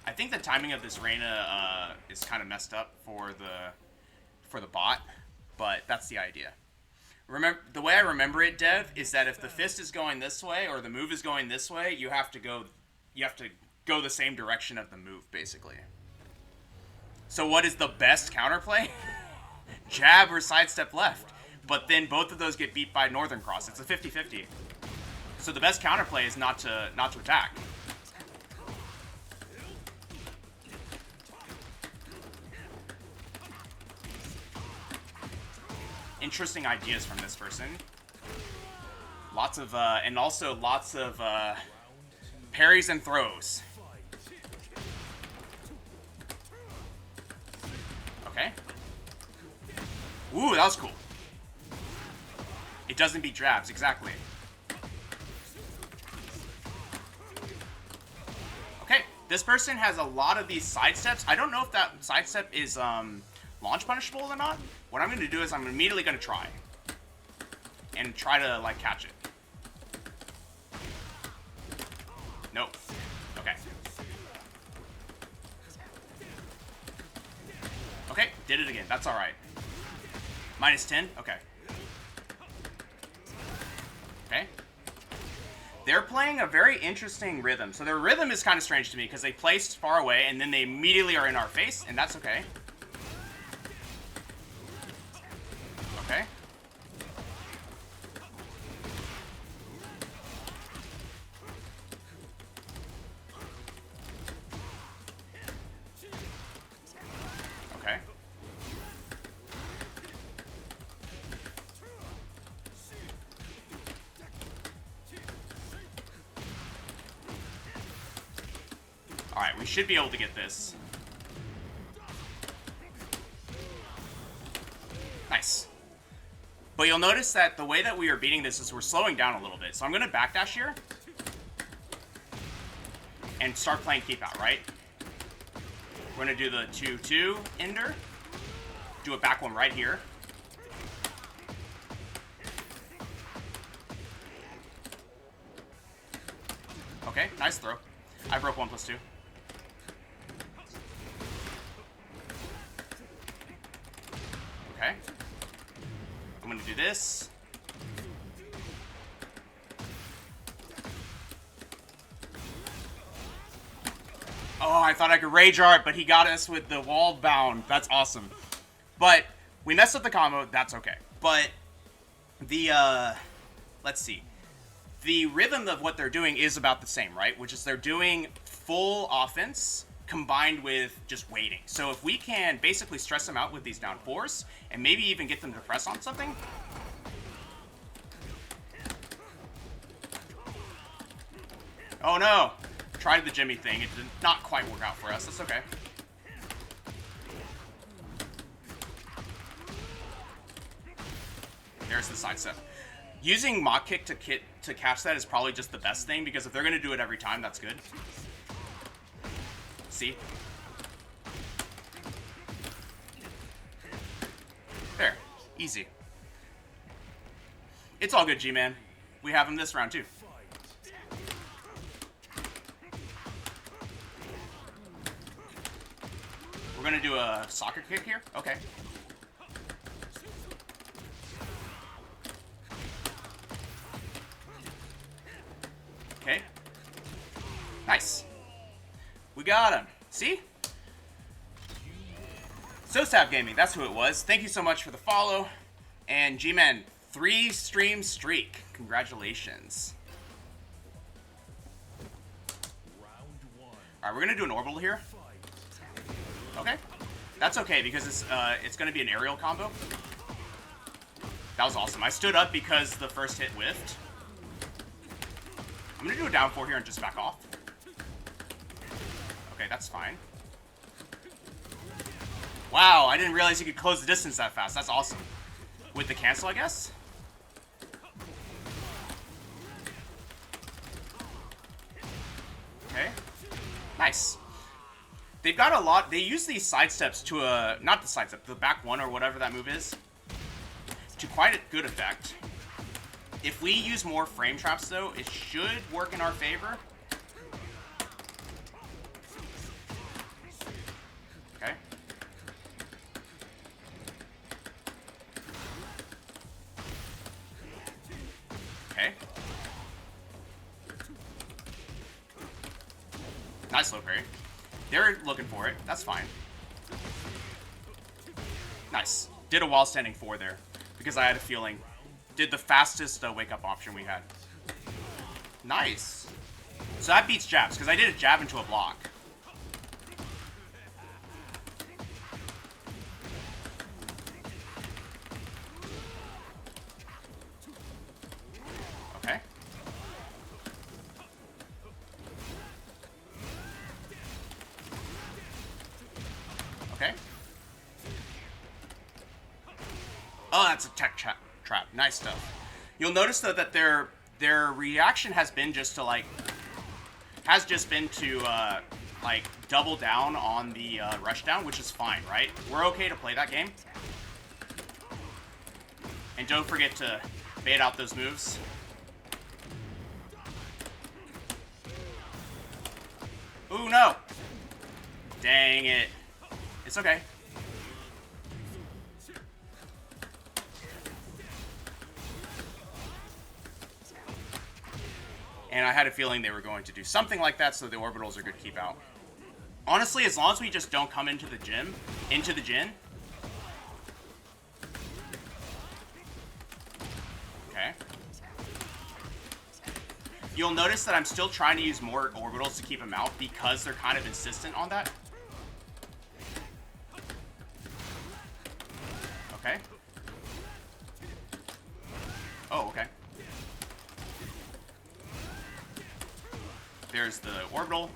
I think the timing of this Reyna is kind of messed up for the bot, but that's the idea. Remember, the way I remember it, Dev, is that if the fist is going this way or the move is going this way, you have to go the same direction of the move, basically. So what is the best counterplay? Jab or sidestep left. But then both of those get beat by Northern Cross. It's a 50-50. So the best counterplay is not to attack. Interesting ideas from this person. Lots of and also lots of parries and throws. Okay. Ooh, that was cool. It doesn't beat jabs, exactly. Okay, this person has a lot of these sidesteps. I don't know if that sidestep is launch punishable or not. What I'm going to do is I'm immediately going to try. And try to, like, catch it. Nope. Okay. Okay, did it again. That's alright. -10? Okay. Okay. They're playing a very interesting rhythm. So their rhythm is kind of strange to me because they place far away and then they immediately are in our face, and that's okay. Okay. Okay. Alright, we should be able to get this. Nice. But you'll notice that the way that we are beating this is we're slowing down a little bit. So I'm going to backdash here. And start playing keep out, right? We're going to do the 2-2 ender. Do a back one right here. Okay, nice throw. I broke 1+2. Okay. I'm gonna do this. Oh, I thought I could rage art, but he got us with the wall bound. That's awesome. But we messed up the combo. That's okay. But the, let's see. The rhythm of what they're doing is about the same, right? Which is they're doing full offense combined with just waiting. So if we can basically stress them out with these down 4s and maybe even get them to press on something. Oh no! Tried the Jimmy thing. It did not quite work out for us. That's okay. There's the sidestep. Using Mach Kick to catch that is probably just the best thing, because if they're going to do it every time, that's good. See? There. Easy. It's all good, G-Man. We have him this round, too. We're going to do a soccer kick here? Okay. Okay. Nice. We got him. See? SoStab Gaming, that's who it was. Thank you so much for the follow. And G-Man, 3-stream streak. Congratulations. Alright, we're going to do an orbital here. Okay. That's okay, because it's going to be an aerial combo. That was awesome. I stood up because the first hit whiffed. I'm going to do a down 4 here and just back off. Okay, that's fine. Wow, I didn't realize you could close the distance that fast. That's awesome. With the cancel, I guess? Okay. Nice. They've got a lot. They use these side steps to not the side step, the back 1 or whatever that move is, to quite a good effect. If we use more frame traps, though, it should work in our favor. Okay. Okay. Nice low parry. They're looking for it. That's fine. Nice. Did a while standing 4 there, because I had a feeling. Did the fastest wake-up option we had. Nice. So that beats jabs, because I did a jab into a block. Okay. Okay. Oh, that's a tech trap. Nice stuff. You'll notice though that their reaction has been just to like double down on the rush down, which is fine, right? We're okay to play that game. And don't forget to bait out those moves. Ooh, no! Dang it. It's okay. And I had a feeling they were going to do something like that, so the orbitals are good to keep out. Honestly, as long as we just don't come into the gym, Okay. You'll notice that I'm still trying to use more orbitals to keep them out because they're kind of insistent on that. Okay. Oh, okay. There's the orbital.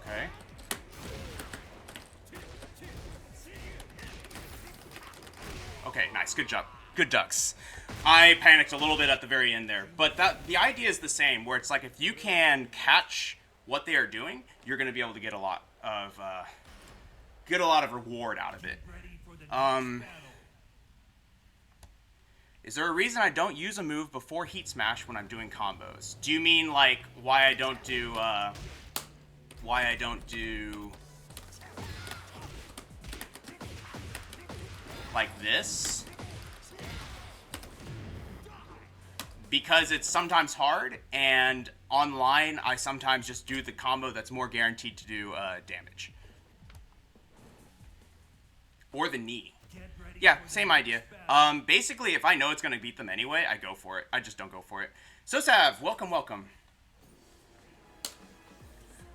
Okay. Okay, nice. Good job. Good ducks. I panicked a little bit at the very end there. But the idea is the same, where it's like if you can catch what they are doing, you're going to be able to get a lot of get a lot of reward out of it. Is there a reason I don't use a move before Heat Smash when I'm doing combos? Do you mean like why I don't do like this? Because it's sometimes hard, and online I sometimes just do the combo that's more guaranteed to do damage. Or the knee. Yeah, same idea. Basically, if I know it's going to beat them anyway, I go for it. I just don't go for it. Sosav, welcome, welcome.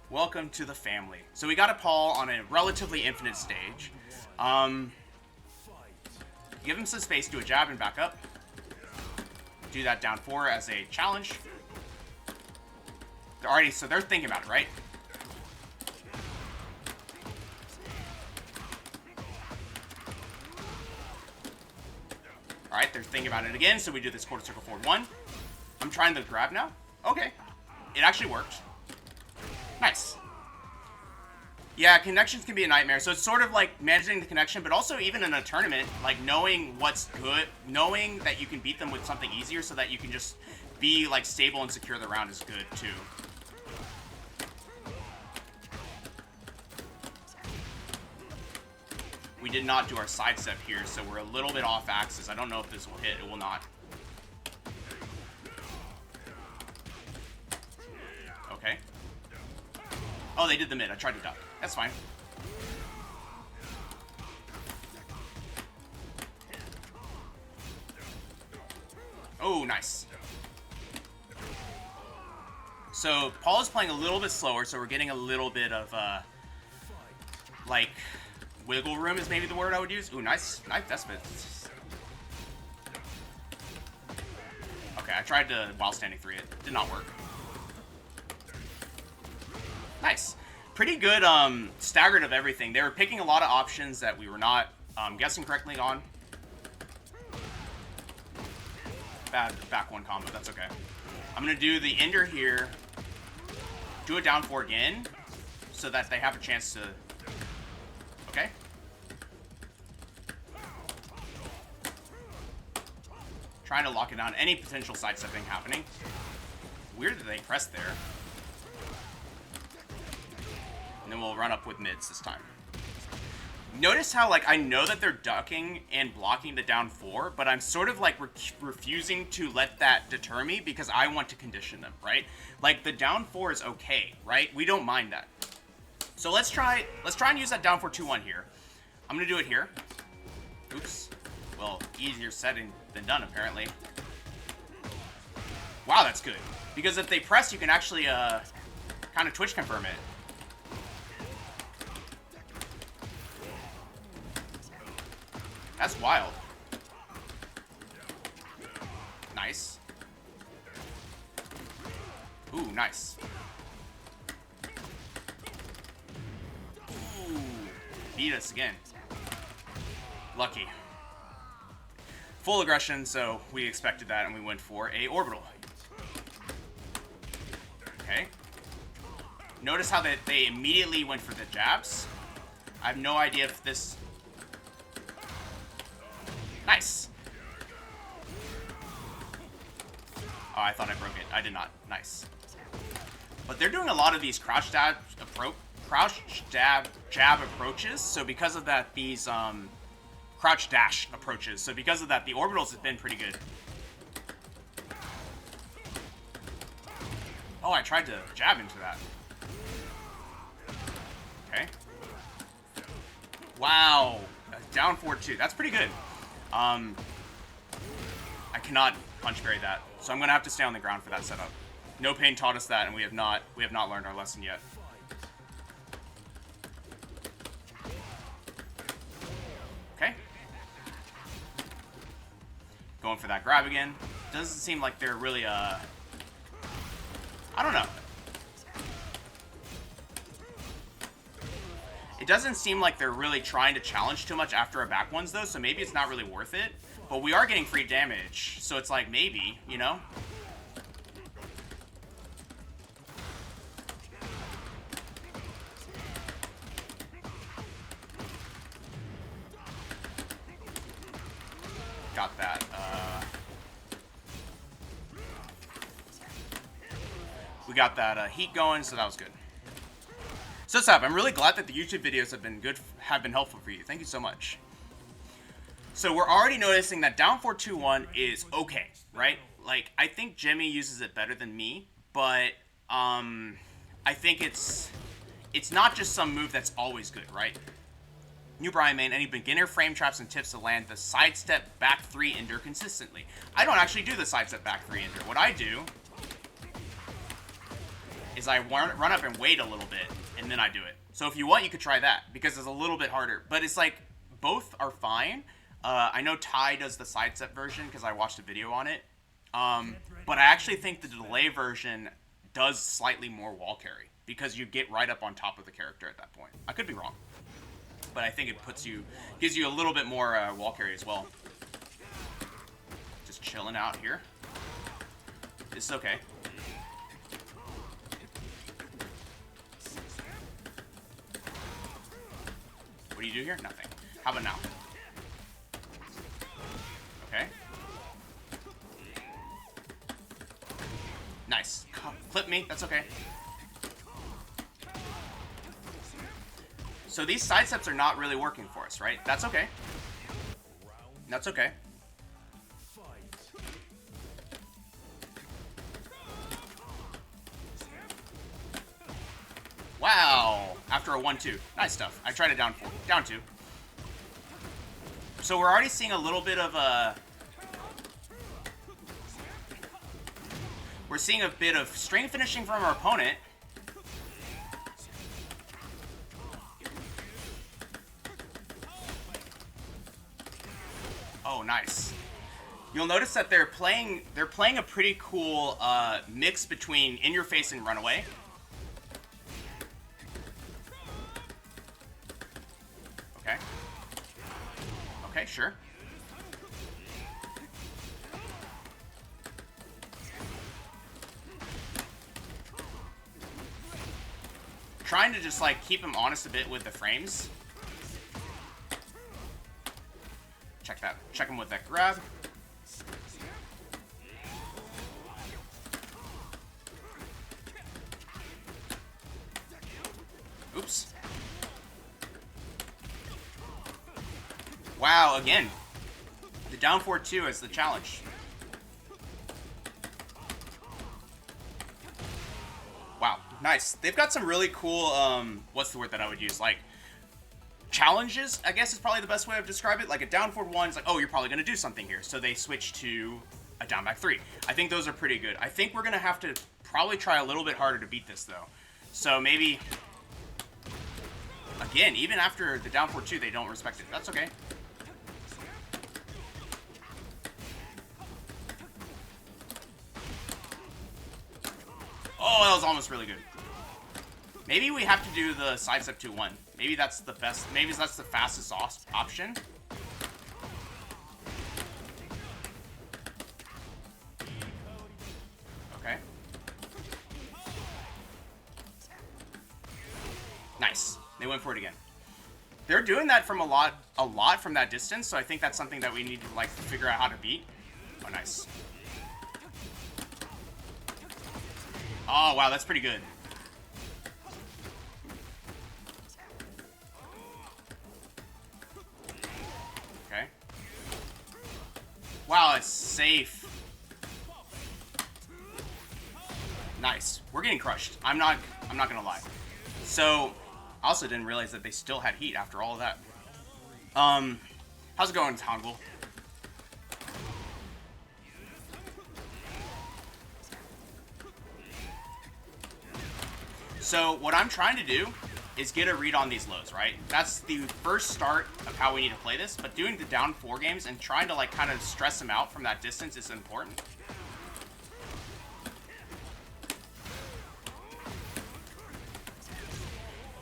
Welcome to the family. So we got a Paul on a relatively infinite stage. Give him some space, do a jab and back up. Do that down 4 as a challenge. Alrighty, so they're thinking about it, right? Alright, they're thinking about it again, so we do this quarter circle forward 1. I'm trying to grab now. Okay. It actually worked. Nice. Yeah, connections can be a nightmare, so it's sort of like managing the connection, but also even in a tournament, like knowing what's good, knowing that you can beat them with something easier so that you can just be like stable and secure the round is good too. We did not do our sidestep here, so we're a little bit off axis. I don't know if this will hit. It will not. Okay. Oh, they did the mid. I tried to duck. That's fine. Oh, nice. So, Paul is playing a little bit slower, so we're getting a little bit of, like... wiggle room is maybe the word I would use. Ooh, nice. Nice. That's good. Okay, I tried to while standing 3 it. Did not work. Nice. Pretty good staggered of everything. They were picking a lot of options that we were not guessing correctly on. Bad back 1 combo. That's okay. I'm going to do the ender here. Do it down 4 again so that they have a chance to... Okay. Trying to lock it down. Any potential sidestepping happening. Weird that they pressed there. And then we'll run up with mids this time. Notice how, like, I know that they're ducking and blocking the down 4, but I'm sort of, like, refusing to let that deter me because I want to condition them, right? Like, the down 4 is okay, right? We don't mind that. So let's try and use that down 4-2-1 here. I'm going to do it here. Oops. Well, easier said than done, apparently. Wow, that's good. Because if they press, you can actually kind of twitch confirm it. That's wild. Nice. Ooh, nice. Ooh, beat us again. Lucky. Full aggression, so we expected that and we went for a orbital. Okay. Notice how they immediately went for the jabs. I have no idea if this... Nice. Oh, I thought I broke it. I did not. Nice. But they're doing a lot of these crouch jab approaches. So because of that, these crouch dash approaches. So because of that, the orbitals have been pretty good. Oh, I tried to jab into that. Okay. Wow. Down 4-2. That's pretty good. I cannot punch parry that, so I'm gonna have to stay on the ground for that setup. No Pain taught us that, and we have not learned our lesson yet. Okay. Going for that grab again. Doesn't seem like they're really I don't know. It doesn't seem like they're really trying to challenge too much after our back ones, though, so maybe it's not really worth it. But we are getting free damage, so it's like, maybe, you know? got that. We got that heat going, so that was good. So Sab, I'm really glad that the YouTube videos have been helpful for you. Thank you so much. So we're already noticing that down 4-2-1 is okay, right? Like, I think Jimmy uses it better than me, but I think it's not just some move that's always good, right? New Bryan main, any beginner frame traps and tips to land the sidestep back 3 ender consistently. I don't actually do the sidestep back 3 ender. What I do is I run up and wait a little bit, and then I do it. So if you want, you could try that, because it's a little bit harder. But it's like, both are fine. I know Ty does the sidestep version, because I watched a video on it. But I actually think the delay version does slightly more wall carry, because you get right up on top of the character at that point. I could be wrong, but I think it gives you a little bit more wall carry as well. Just chilling out here. This is okay. What do you do here? Nothing. How about now? Okay. Nice. Clip me. That's okay. So these sidesteps are not really working for us, right? That's okay. That's okay. Wow. After a 1-2. Nice stuff. I tried it down 2. So we're already seeing a little bit of a... We're seeing a bit of string finishing from our opponent. Oh, nice. You'll notice that they're playing a pretty cool mix between in your face and runaway. Okay. Okay, sure. Trying to just like keep him honest a bit with the frames. Check that. Check him with that grab. Oops. Wow, again. The down 4-2 is the challenge. Wow, nice. They've got some really cool, what's the word that I would use? Like, challenges, I guess is probably the best way to describe it. Like a down 4-1 is like, oh, you're probably going to do something here. So they switch to a down back 3. I think those are pretty good. I think we're going to have to probably try a little bit harder to beat this, though. So maybe, again, even after the down 4-2, they don't respect it. That's okay. Oh, that was almost really good. Maybe we have to do the sidestep 2-1. Maybe that's the best. Maybe that's the fastest option. Okay. Nice. They went for it again. They're doing that from a lot from that distance, so I think that's something that we need to like figure out how to beat. Oh, nice. Oh, wow, that's pretty good. Okay. Wow, it's safe. Nice. We're getting crushed. I'm not gonna lie. So, I also didn't realize that they still had heat after all of that. How's it going, Tongul? So what I'm trying to do is get a read on these lows, right? That's the first start of how we need to play this, but doing the down 4 games and trying to like kind of stress them out from that distance is important.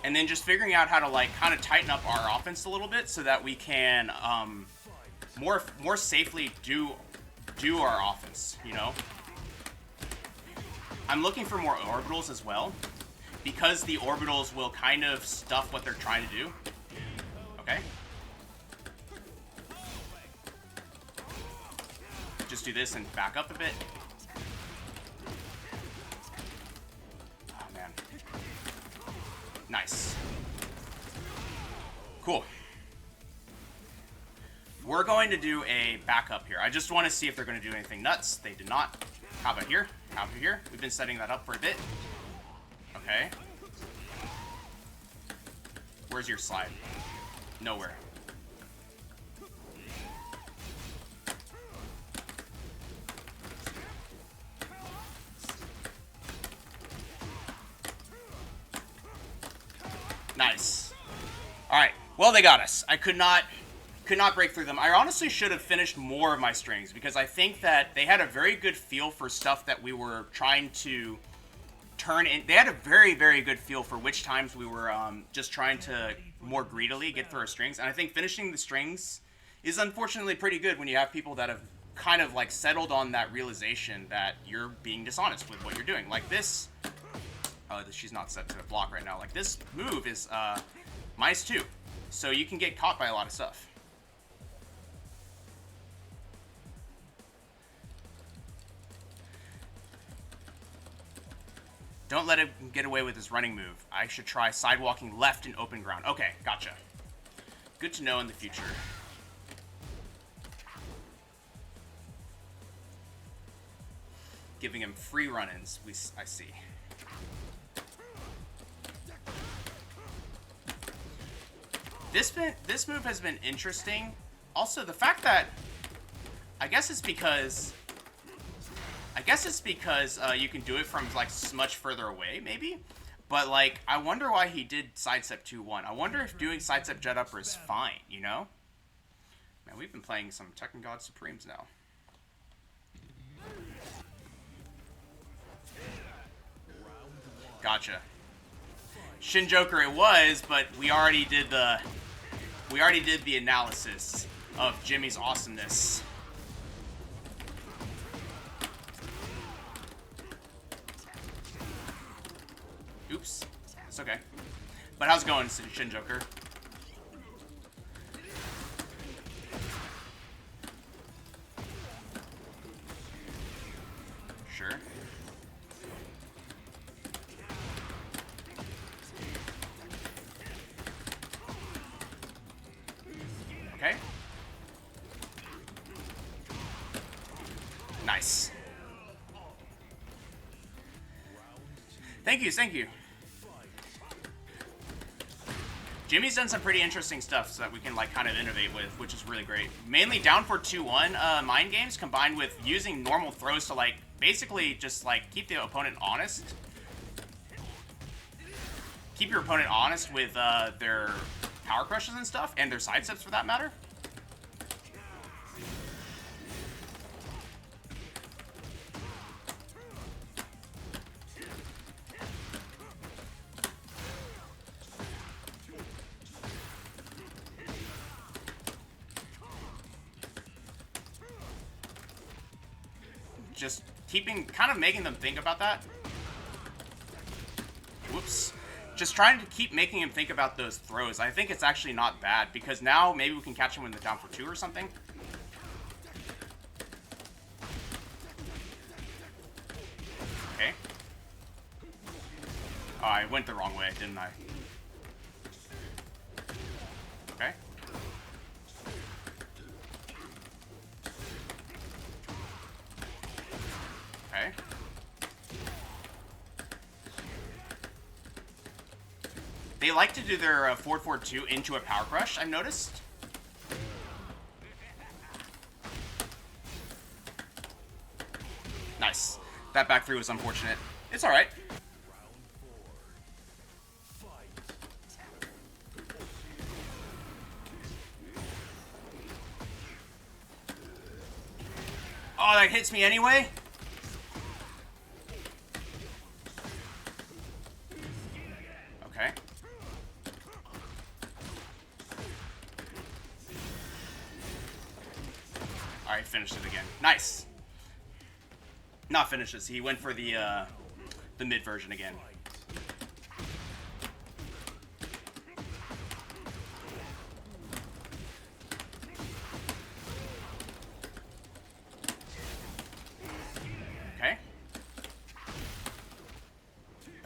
And then just figuring out how to like kind of tighten up our offense a little bit so that we can more safely do our offense, you know? I'm looking for more orbitals as well, because the orbitals will kind of stuff what they're trying to do. Okay. just do this and back up a bit. Oh, man. Nice. Cool. We're going to do a backup here. I just want to see if they're going to do anything nuts. They did not. How about here? How about here? We've been setting that up for a bit. Okay. Where's your slide? Nowhere. Nice. Alright. Well, they got us. I could not break through them. I honestly should have finished more of my strings because I think that they had a very good feel for stuff that we were trying to turn in. They had a very, very good feel for which times we were just trying to more greedily get through our strings. And I think finishing the strings is unfortunately pretty good when you have people that have kind of like settled on that realization that you're being dishonest with what you're doing. Like this, she's not set to block right now. Like this move is -2. So you can get caught by a lot of stuff. Don't let him get away with his running move. I should try sidewalking left in open ground. Okay, gotcha. Good to know in the future. Giving him free run-ins, I see. This move has been interesting. Also, the fact that I guess it's because you can do it from like much further away, maybe. But like, I wonder why he did sidestep 2-1. I wonder if doing sidestep jet upper is fine. You know? Man, we've been playing some Tekken God Supremes now. Gotcha. Shin Joker it was, but we already did the analysis of Jimmy's awesomeness. Oops. It's okay. But how's it going, Shin Joker? Sure. Okay. Nice. Thank you, thank you. Jimmy's done some pretty interesting stuff so that we can like kind of innovate with, which is really great. Mainly down for 2-1 mind games combined with using normal throws to like basically just like keep the opponent honest. Keep your opponent honest with their power crushes and stuff, and their sidesteps for that matter. Just kind of making them think about that. Whoops. Just trying to keep making him think about those throws. I think it's actually not bad, because now maybe we can catch him in the down for 2 or something. Okay. Oh, I went the wrong way, didn't I? Okay. Okay. They like to do their 4-4-2 into a power crush, I've noticed. Nice. That back 3 was unfortunate. It's alright. Oh, that hits me anyway? Okay. Alright, finished it again. Nice. Not finishes. He went for the mid version again.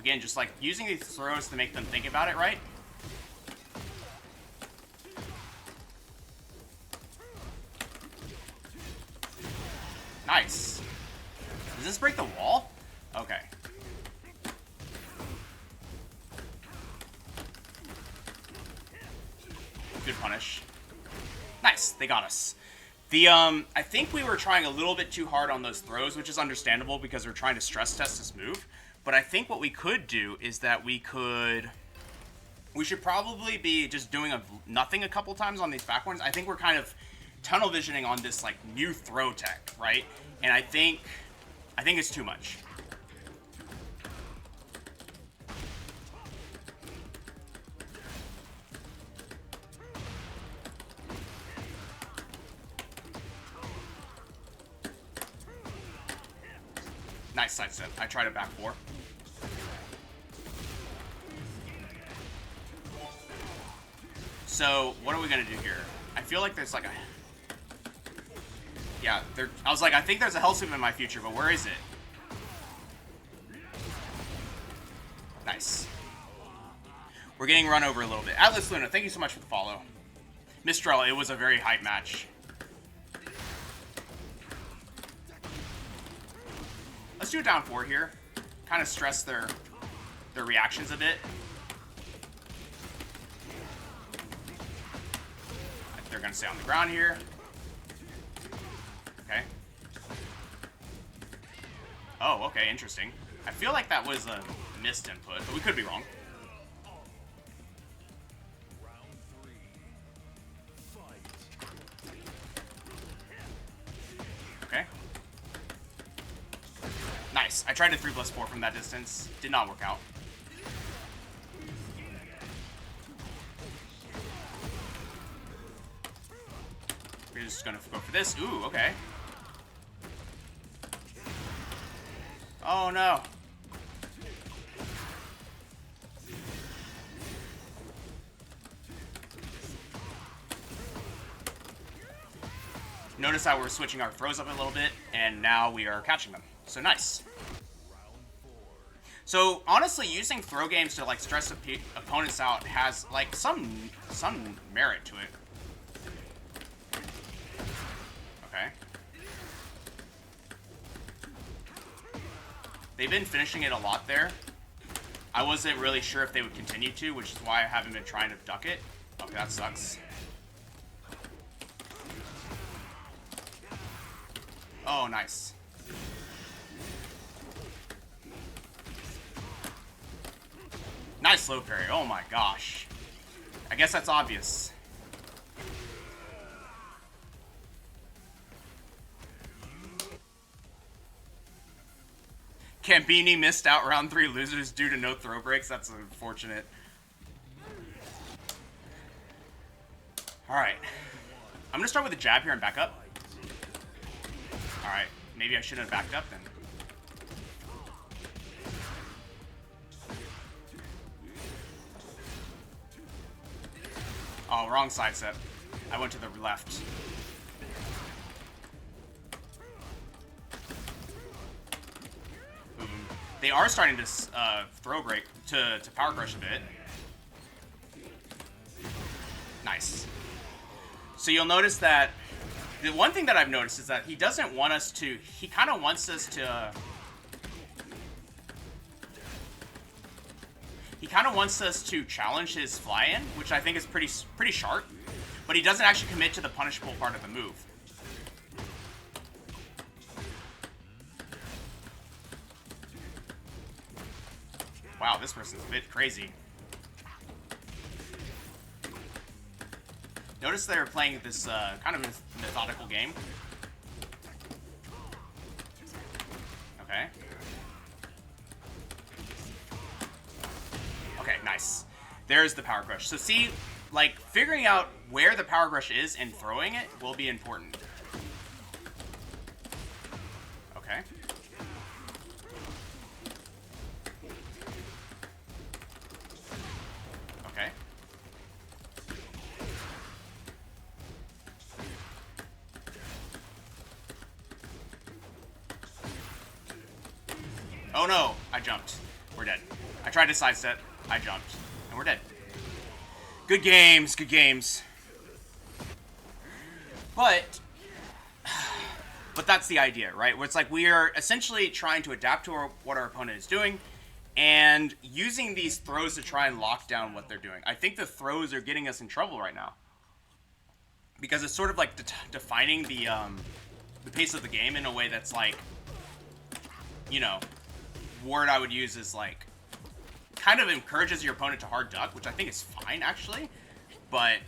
again, just like using these throws to make them think about it, right? Nice. Does this break the wall? Okay. Good punish. Nice, they got us. I think we were trying a little bit too hard on those throws, which is understandable because we're trying to stress test this move. But I think what we could do is that we should probably be just doing nothing a couple times on these back ones. I think we're kind of tunnel visioning on this like new throw tech, right? And I think it's too much. Nice sidestep. I tried a back four. So, what are we gonna do here? I feel like there's like a... Yeah, I was like, I think there's a hell sweep in my future, but where is it? Nice. We're getting run over a little bit. Atlas Luna, thank you so much for the follow. Mistral, it was a very hype match. Let's do a down four here. Kind of stress their reactions a bit. They're gonna stay on the ground here. Okay. Oh, okay, interesting. I feel like that was a missed input, but we could be wrong. Okay. Nice. I tried a 3+4 from that distance. Did not work out. We're just gonna go for this. Ooh, okay. Oh no. Notice how we're switching our throws up a little bit, and now we are catching them. So nice. So honestly, using throw games to like stress opponents out has like some merit to it. Okay. They've been finishing it a lot there. I wasn't really sure if they would continue to, which is why I haven't been trying to duck it. Okay, that sucks. Oh, nice. Nice low parry. Oh my gosh. I guess that's obvious. Campini missed out round 3 losers due to no throw breaks. That's unfortunate. Alright. I'm gonna start with a jab here and back up. Alright. Maybe I shouldn't have backed up then. Oh, wrong side step. I went to the left. They are starting to throw break to power crush a bit. Nice. So you'll notice that the one thing that I've noticed is that he doesn't want us to. He kind of wants us to. He kind of wants us to challenge his fly-in, which I think is pretty sharp. But he doesn't actually commit to the punishable part of the move. Wow, this person's a bit crazy. Notice they're playing this kind of methodical game. Okay. Okay, nice. There's the power crush. So see, like, figuring out where the power crush is and throwing it will be important. Okay. Okay. Oh no, I jumped. We're dead. I tried to sidestep. I jumped. And we're dead. Good games. Good games. But that's the idea, right? Where it's like we are essentially trying to adapt to what our opponent is doing and using these throws to try and lock down what they're doing. I think the throws are getting us in trouble right now. Because it's sort of like defining the pace of the game in a way that's like, you know, word I would use is like, kind of encourages your opponent to hard duck, which I think is fine, actually. But,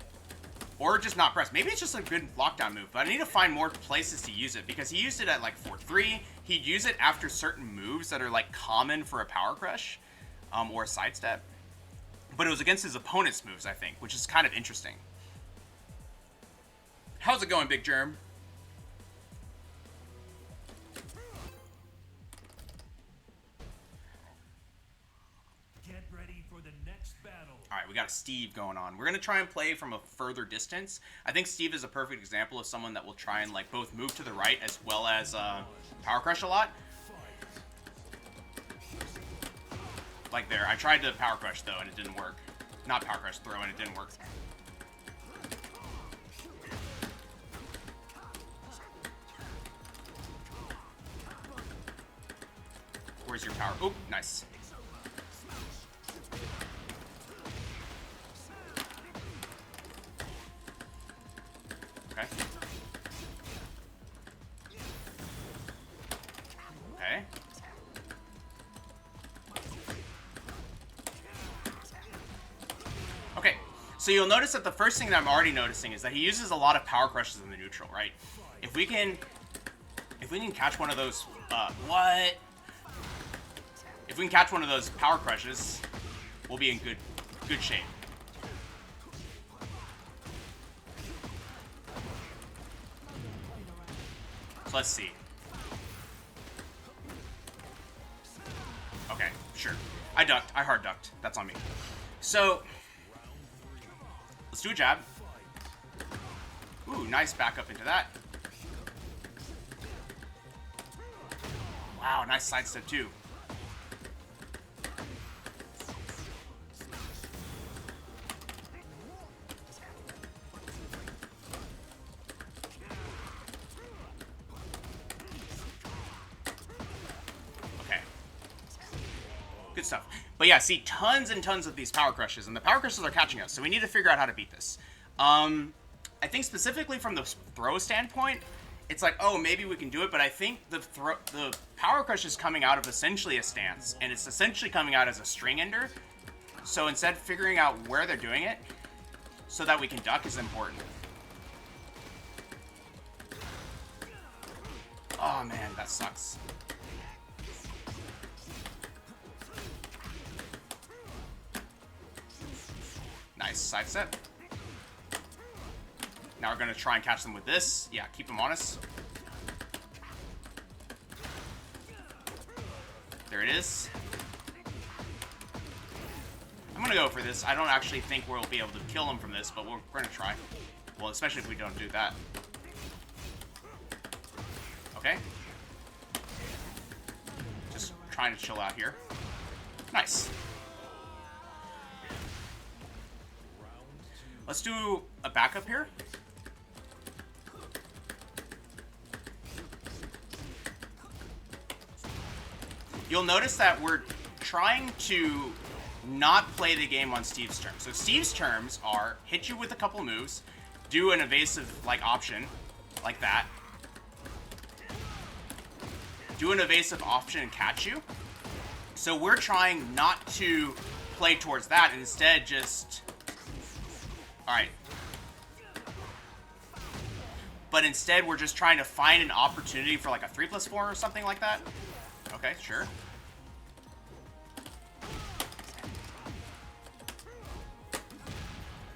or just not press. Maybe it's just a good lockdown move, but I need to find more places to use it, because he used it at like 4-3. He'd use it after certain moves that are like common for a power crush, or a sidestep. But it was against his opponent's moves, I think, which is kind of interesting. How's it going, Big Germ? Get ready for the next battle. All right, we got a Steve going on. We're going to try and play from a further distance. I think Steve is a perfect example of someone that will try and like both move to the right as well as power crush a lot. Like there. I tried to power crush though and it didn't work. Not power crush, throw, and it didn't work. Where's your power? Oh, nice. Okay. Okay. Okay. So you'll notice that the first thing that I'm already noticing is that he uses a lot of power crushes in the neutral, right? If we can catch one of those, what? If we can catch one of those power crushes, we'll be in good shape. So let's see. Okay, sure. I ducked. I hard ducked. That's on me. So let's do a jab. Ooh, nice backup into that. Wow, nice sidestep too. Good stuff. But yeah, see, tons and tons of these power crushes, and the power crushes are catching us, so we need to figure out how to beat this. I think specifically from the throw standpoint, it's like, oh, maybe we can do it, but I think the power crush is coming out of essentially a stance, and it's essentially coming out as a string ender. So instead, figuring out where they're doing it so that we can duck is important. Oh man, that sucks. Nice sidestep. Now we're going to try and catch them with this. Yeah, keep them on us. There it is. I'm going to go for this. I don't actually think we'll be able to kill them from this, but we're going to try. Well, especially if we don't do that. Okay. Just trying to chill out here. Nice. Let's do a backup here. You'll notice that we're trying to not play the game on Steve's terms. So Steve's terms are hit you with a couple moves, do an evasive like option, like that. Do an evasive option and catch you. So we're trying not to play towards that, and instead just... Alright. But instead, we're just trying to find an opportunity for like a 3+4 or something like that. Okay, sure.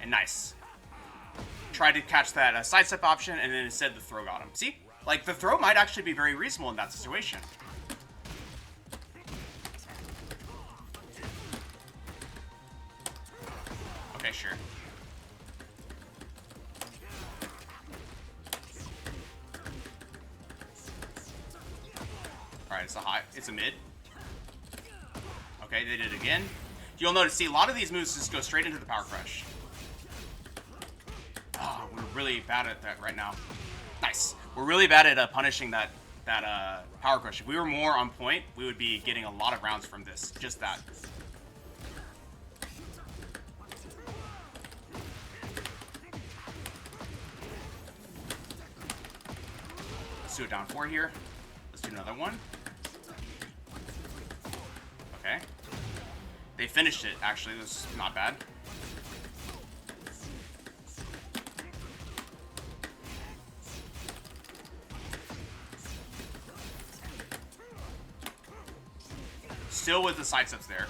And nice. Tried to catch that sidestep option, and then instead the throw got him. See? Like, the throw might actually be very reasonable in that situation. Okay, sure. Alright, it's a high. It's a mid. Okay. Okay, they did it again. You'll notice, see, a lot of these moves just go straight into the power crush. Oh, we're really bad at that right now. Nice. We're really bad at punishing that power crush. If we were more on point, we would be getting a lot of rounds from this. Just that. Let's do a down 4 here. Let's do another one. Okay. They finished it, actually. This is not bad. Still with the side steps there.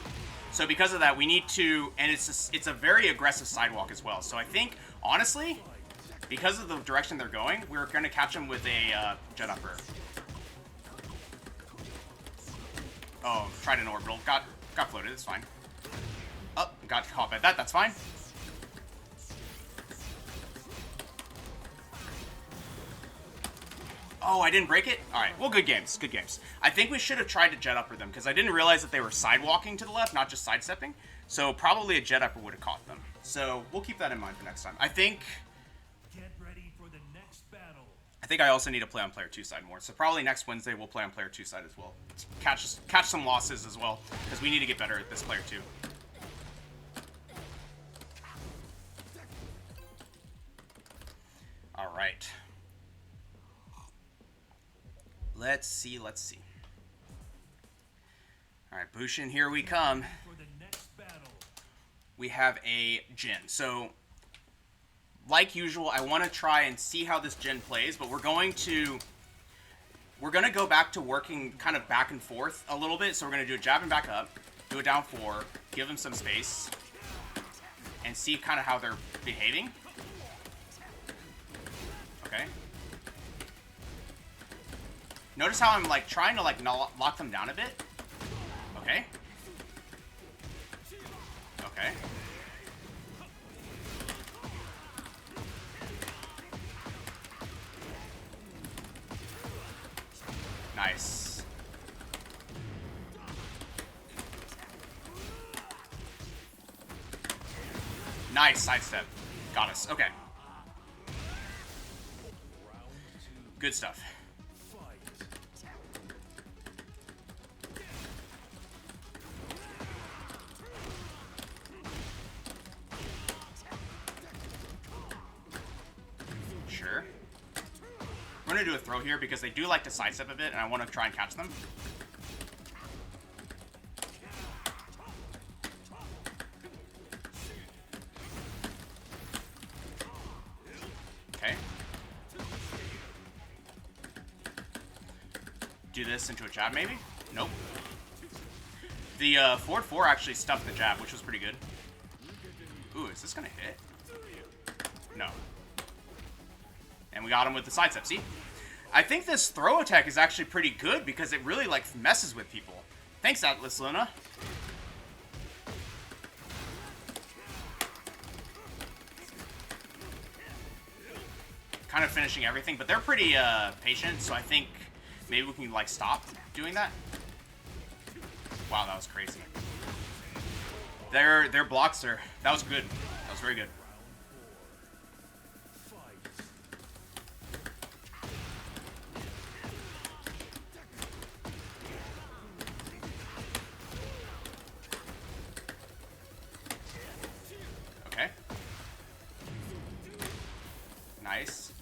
So because of that, we need to, and it's a very aggressive sidewalk as well. So I think, honestly, because of the direction they're going, we're going to catch them with a jet upper. Oh, tried an orbital. Got floated. It's fine. Oh, got caught by that. That's fine. Oh, I didn't break it? Alright, well, good games. Good games. I think we should have tried to jet upper them, because I didn't realize that they were sidewalking to the left, not just sidestepping. So probably a jet upper would have caught them. So we'll keep that in mind for next time. I think... Get ready for the next battle. I think I also need to play on player 2 side more. So probably next Wednesday we'll play on player 2 side as well. Catch some losses as well, because we need to get better at this player 2. Alright. Let's see. Alright, Bushin, here we come. For the next battle. We have a Jin. So, like usual, I want to try and see how this Jin plays, but we're going to go back to working kind of back and forth a little bit. So we're going to do a jab and back up, do a down 4, give them some space, and see kind of how they're behaving. Okay. Notice how I'm like trying to like lock them down a bit. Okay. Okay. Nice. Nice sidestep. Got us. Okay. Good stuff. Sure. We're going to do a throw here because they do like to sidestep a bit, and I want to try and catch them. Okay. Do this into a jab, maybe? Nope. The forward 4 actually stuffed the jab, which was pretty good. Ooh, is this going to hit? No. And we got him with the sidestep, see? I think this throw attack is actually pretty good because it really, like, messes with people. Thanks, Atlas Luna. Kind of finishing everything, but they're pretty patient, so I think maybe we can, like, stop doing that. Wow, that was crazy. Their blocks are... That was good. That was very good. Okay. Nice.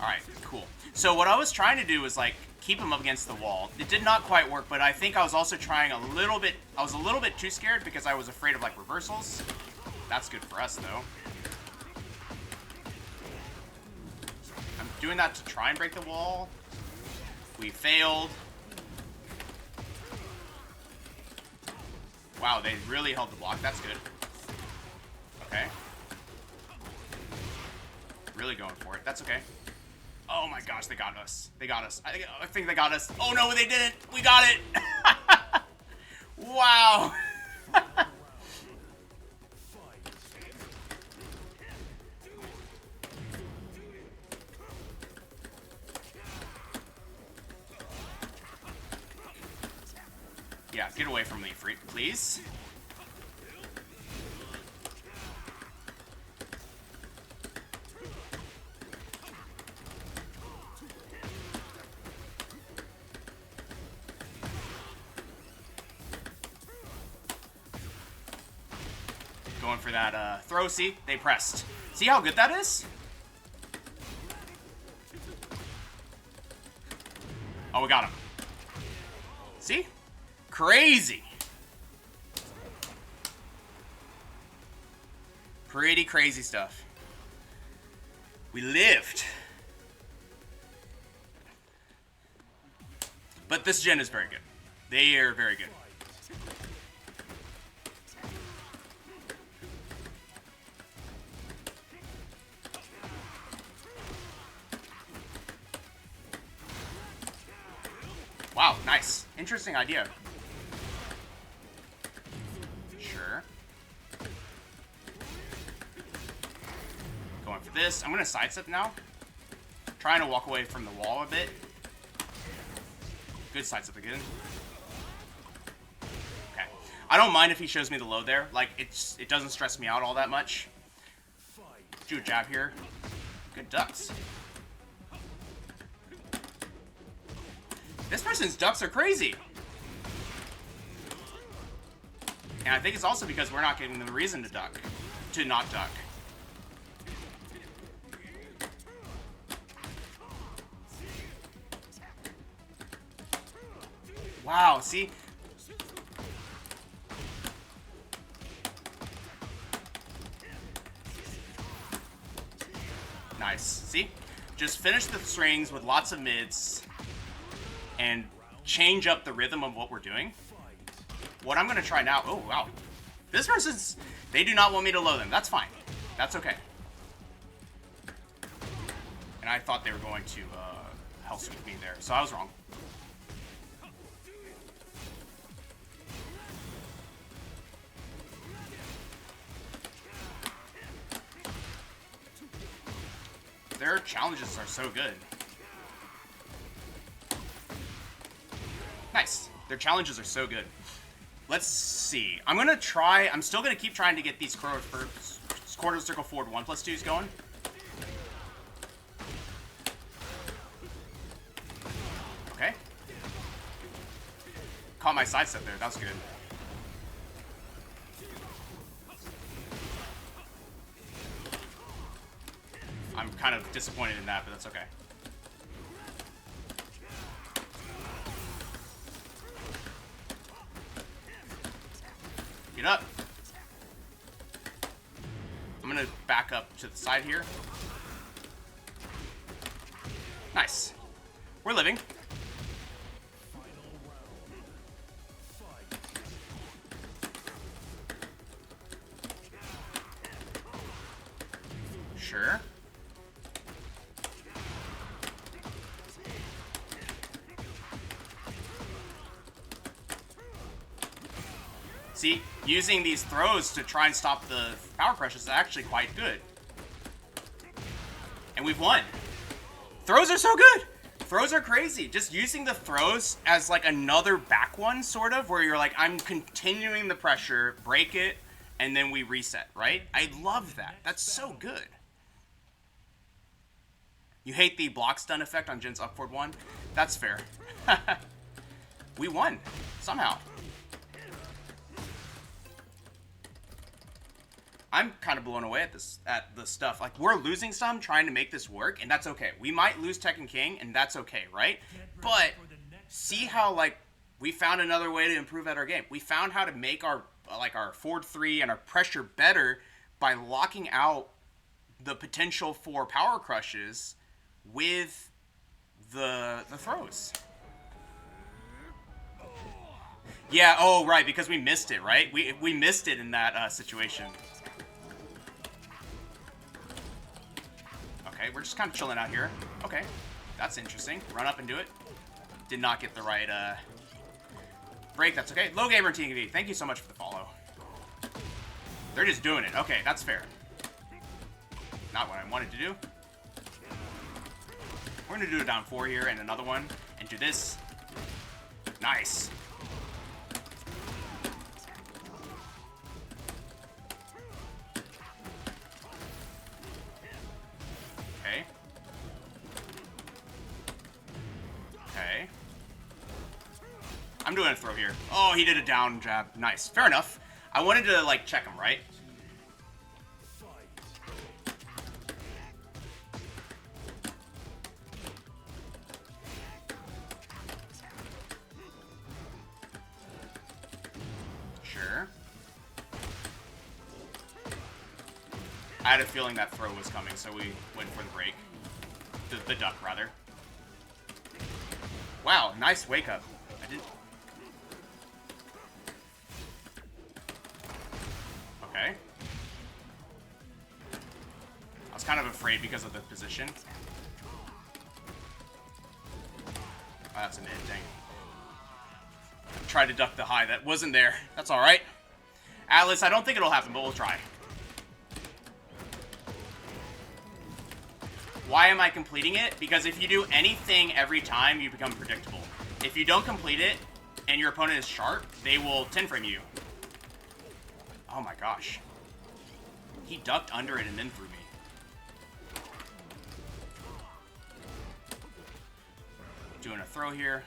Alright, cool. So what I was trying to do was, like, keep him up against the wall. It did not quite work, but I think I was also trying a little bit... I was a little bit too scared because I was afraid of, like, reversals. That's good for us, though. I'm doing that to try and break the wall. We failed. Wow, they really held the block. That's good. Okay. Really going for it. That's okay. Oh my gosh, they got us. They got us. I think they got us. Oh no, they didn't. We got it. Wow. Get away from me, please. Going for that throw. See? They pressed. See how good that is? Oh, we got him. See? Crazy. Pretty crazy stuff. We lived. But this gen is very good. They are very good. Wow, nice. Interesting idea. Sure. Going for this. I'm going to sidestep now. Trying to walk away from the wall a bit. Good sidestep again. Okay. I don't mind if he shows me the load there. Like, it doesn't stress me out all that much. Do a jab here. Good ducks. This person's ducks are crazy. And I think it's also because we're not giving them a reason to duck. To not duck. Wow, see? Nice. See? Just finish the strings with lots of mids. And change up the rhythm of what we're doing. What I'm going to try now... Oh, wow. This person's... They do not want me to low them. That's fine. That's okay. And I thought they were going to help with me there. So I was wrong. Their challenges are so good. Nice. Their challenges are so good. Let's see. I'm going to try... I'm still going to keep trying to get these quarter circle forward 1+2s going. Okay. Caught my sidestep there. That was good. I'm kind of disappointed in that, but that's okay. Get up. I'm gonna back up to the side here. Nice. We're living. Sure. See, using these throws to try and stop the power crushes is actually quite good. And we've won. Throws are so good. Throws are crazy. Just using the throws as like another back one, sort of, where you're like, I'm continuing the pressure, break it, and then we reset, right? I love that. That's so good. You hate the block stun effect on Jin's up forward 1? That's fair. We won. Somehow. I'm kind of blown away at the stuff. Like, we're losing some trying to make this work, and that's okay. We might lose Tekken King, and that's okay, right? But see how, like, we found another way to improve at our game. We found how to make our, like, our forward 3 and our pressure better by locking out the potential for power crushes with the throws. Yeah, oh, right, because we missed it, right? We missed it in that situation. Okay, we're just kind of chilling out here. Okay, that's interesting. Run up and do it. Did not get the right break. That's okay. Low Gamer TV, thank you so much for the follow. They're just doing it. Okay, that's fair. Not what I wanted to do. We're going to do a down 4 here and another one. And do this. Nice. I'm doing a throw here. Oh, he did a down jab. Nice. Fair enough. I wanted to, like, check him, right? Sure. I had a feeling that throw was coming, so we went for the break. The duck, rather. Wow, nice wake up. I didn't... Okay. I was kind of afraid because of the position. Oh, that's an it, dang. I tried to duck the high. That wasn't there. That's alright. Atlas, I don't think it'll happen, but we'll try. Why am I completing it? Because if you do anything every time, you become predictable. If you don't complete it, and your opponent is sharp, they will 10-frame you. Oh my gosh. He ducked under it and then threw me. Doing a throw here.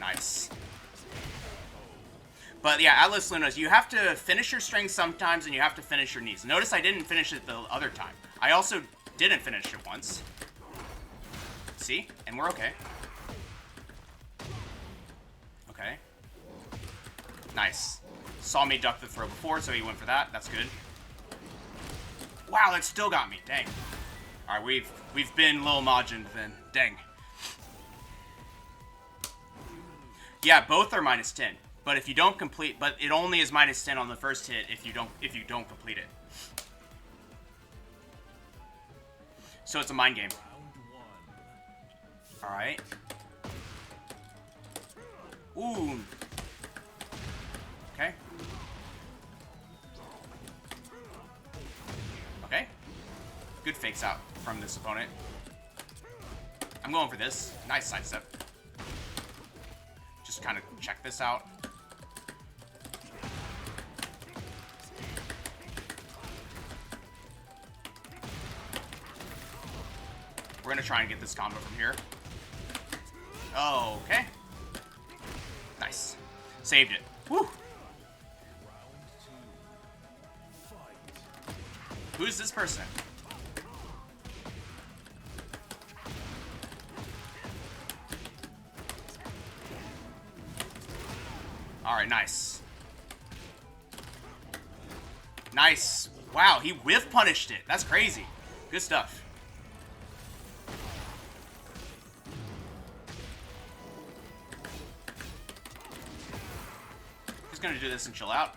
Nice. But yeah, Atlas Lunas, you have to finish your strings sometimes and you have to finish your knees. Notice I didn't finish it the other time. I also didn't finish it once. See? And we're okay. Okay. Nice. Saw me duck the throw before, so he went for that. That's good. Wow, that still got me. Dang. Alright, we've been Lil Majin then. Dang. Yeah, both are -10. But if you don't complete, but it only is -10 on the first hit if you don't complete it. So it's a mind game. All right. Ooh. Okay. Okay. Good fakes out from this opponent. I'm going for this. Nice sidestep. Just kind of check this out. We're gonna try and get this combo from here. Oh, okay. Nice. Saved it. Woo! Who's this person? Alright, nice. Nice. Wow, he whiff punished it. That's crazy. Good stuff. Gonna do this and chill out.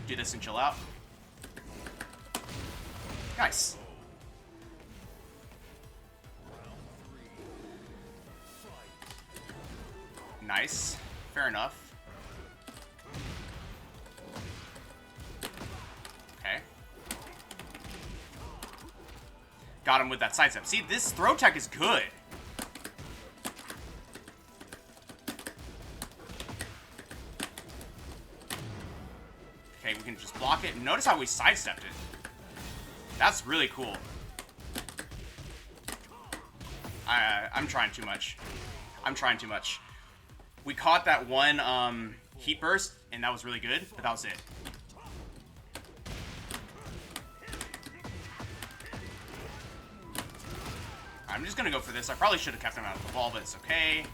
Do this and chill out. Nice. Nice. Fair enough. Okay. Got him with that sidestep. See, this throw tech is good. Okay, we can just block it. Notice how we sidestepped it. That's really cool. I'm trying too much. I'm trying too much. We caught that one heat burst, and that was really good, but that was it. I'm just gonna go for this. I probably should have kept him out of the wall, but it's okay.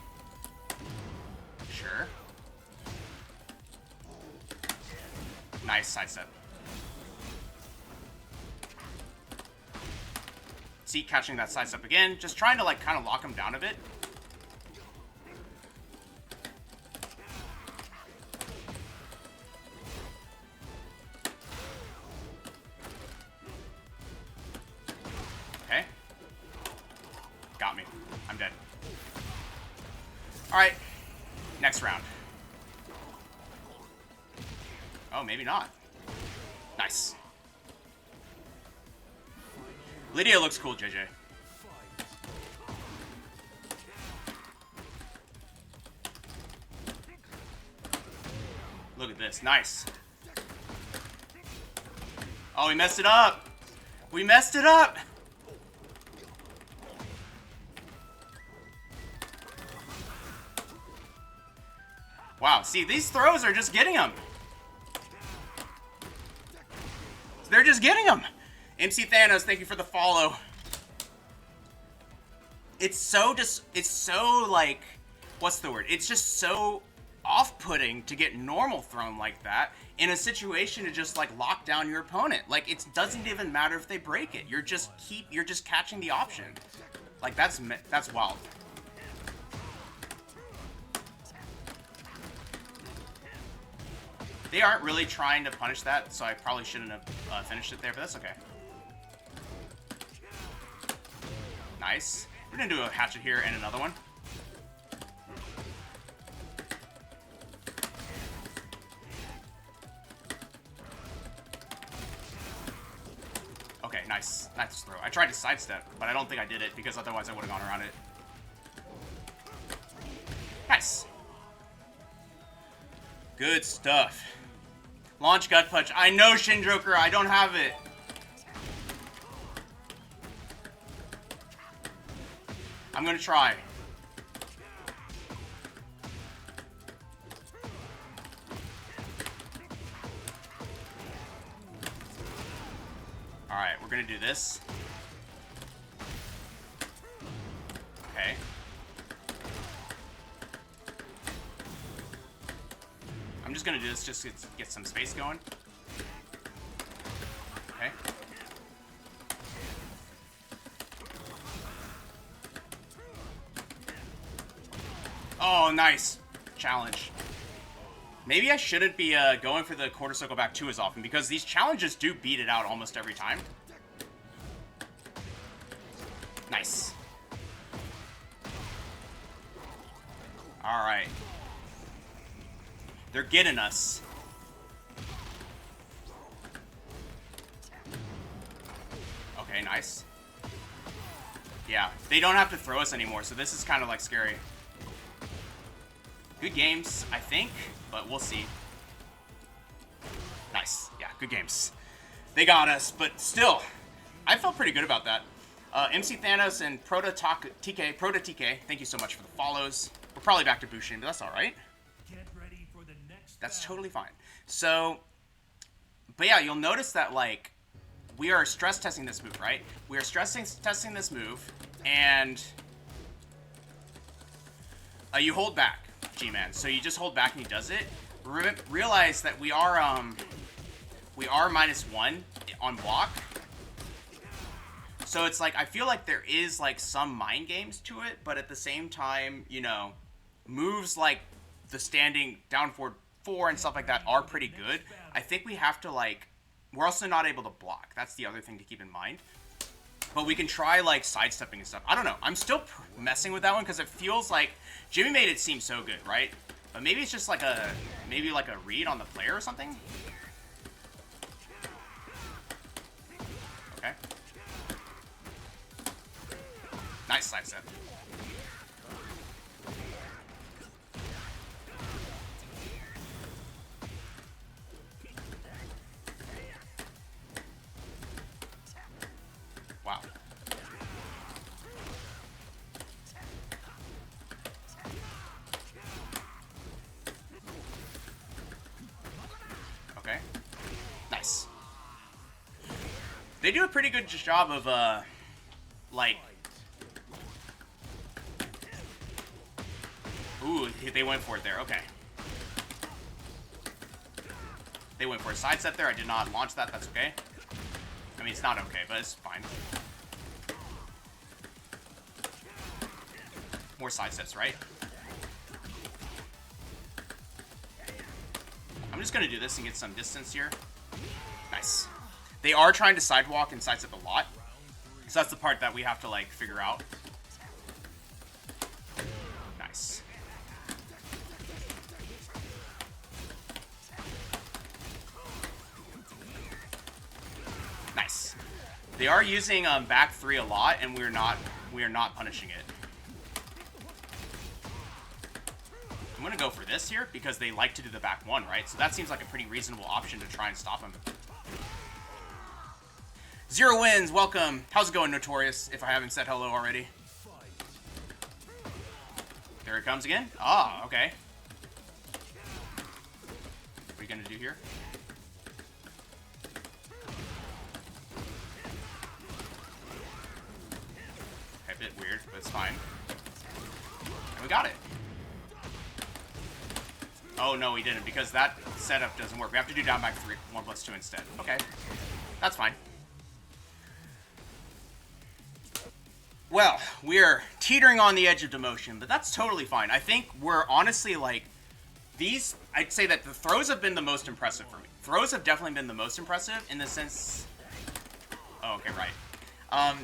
Sure. Nice sidestep. See, catching that sidestep again. Just trying to, like, kind of lock him down a bit. Okay. Got me. I'm dead. Alright. Next round. Oh, maybe not. Nice. Lydia looks cool, JJ. Look at this. Nice. Oh, he messed it up. We messed it up! Wow, see, these throws are just getting him. They're just getting him. MC Thanos, thank you for the follow. It's so like, what's the word? It's just so off-putting to get normal thrown like that in a situation to just like lock down your opponent. Like, it doesn't even matter if they break it. You're just catching the option. Like, that's wild. They aren't really trying to punish that, so I probably shouldn't have finished it there, but that's okay. Nice. We're gonna do a hatchet here and another one. Okay, nice. Nice throw. I tried to sidestep, but I don't think I did it because otherwise I would have gone around it. Nice. Good stuff. Launch gut punch. I know, Shinjoker. I don't have it. I'm gonna try. Alright, we're gonna do this. Okay. I'm just gonna do this just to get some space going. Okay. Oh, nice. Challenge. Maybe I shouldn't be going for the quarter circle back 2 as often, because these challenges do beat it out almost every time. Nice. Alright. They're getting us. Okay, nice. Yeah, they don't have to throw us anymore, so this is kind of like scary. Good games, I think, but we'll see. Nice. Yeah, good games. They got us, but still, I felt pretty good about that. MC Thanos and Proto-TK, thank you so much for the follows. We're probably back to Bushin, but that's alright. That's totally fine. So, but yeah, you'll notice that, like, we are stress testing this move, right? We are testing this move, and you hold back, G-Man. So you just hold back and he does it. Realize that we are -1 on block. So it's like, I feel like there is like some mind games to it, but at the same time, you know, moves like the standing down forward 4 and stuff like that are pretty good. I think we have to, like, we're also not able to block. That's the other thing to keep in mind. But we can try, like, sidestepping and stuff. I don't know. I'm still messing with that one because it feels like Jimmy made it seem so good, right? But maybe it's just like a, maybe like a read on the player or something? Okay. Nice sidestep. Wow. Okay. Nice. They do a pretty good job of, like... Ooh, they went for it there. Okay. They went for a sidestep there. I did not launch that. That's okay. I mean, it's not okay, but it's fine. More sidesteps, right? I'm just gonna do this and get some distance here. Nice. They are trying to sidewalk and sidestep a lot. So that's the part that we have to, like, figure out. Nice. Nice. They are using back 3 a lot, and we are not punishing it. I'm gonna go for this here because they like to do the back 1, right? So that seems like a pretty reasonable option to try and stop him. 0 wins, welcome. How's it going, Notorious, if I haven't said hello already? There it comes again. Ah, okay. What are you gonna do here? Okay, a bit weird, but it's fine. And we got it. Oh, no, we didn't, because that setup doesn't work. We have to do down back 3, 1 plus 2 instead. Okay, that's fine. Well, we're teetering on the edge of demotion, but that's totally fine. I think we're honestly, like, these... I'd say that the throws have been the most impressive for me. Throws have definitely been the most impressive in the sense... Oh, okay, right.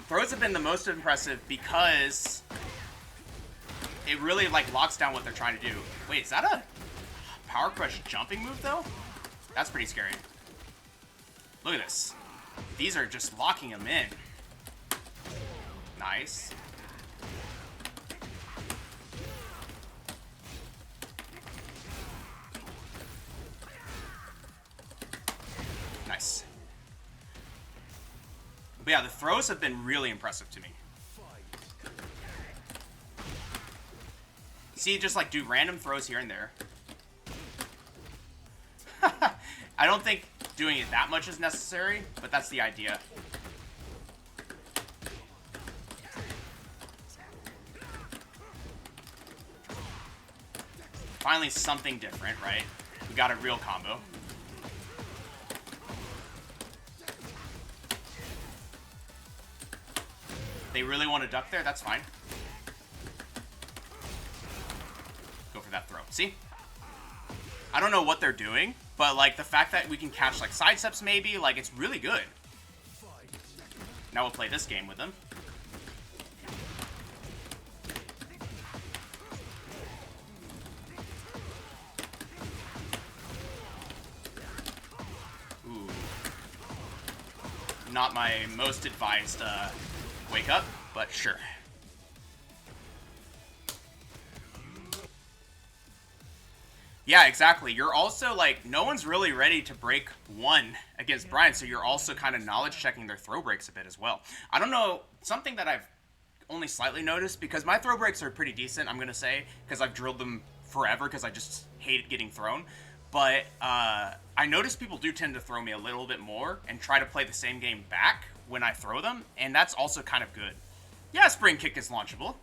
Throws have been the most impressive because it really, like, locks down what they're trying to do. Wait, is that a Power Crush jumping move, though? That's pretty scary. Look at this. These are just locking him in. Nice. Nice. But yeah, the throws have been really impressive to me. See, just like do random throws here and there. I don't think doing it that much is necessary, but that's the idea. Finally something different, right? We got a real combo. They really want to duck there? That's fine. Go for that throw. See? I don't know what they're doing, but like the fact that we can catch like side steps maybe, like it's really good. Now we'll play this game with them. Ooh. Not my most advised wake up, but sure. Yeah, exactly. You're also, like, no one's really ready to break 1 against Bryan, so you're also kind of knowledge checking their throw breaks a bit as well. I don't know, something that I've only slightly noticed, because my throw breaks are pretty decent, I'm going to say, because I've drilled them forever, because I just hated getting thrown. But I notice people do tend to throw me a little bit more and try to play the same game back when I throw them, and that's also kind of good. Yeah, spring kick is launchable.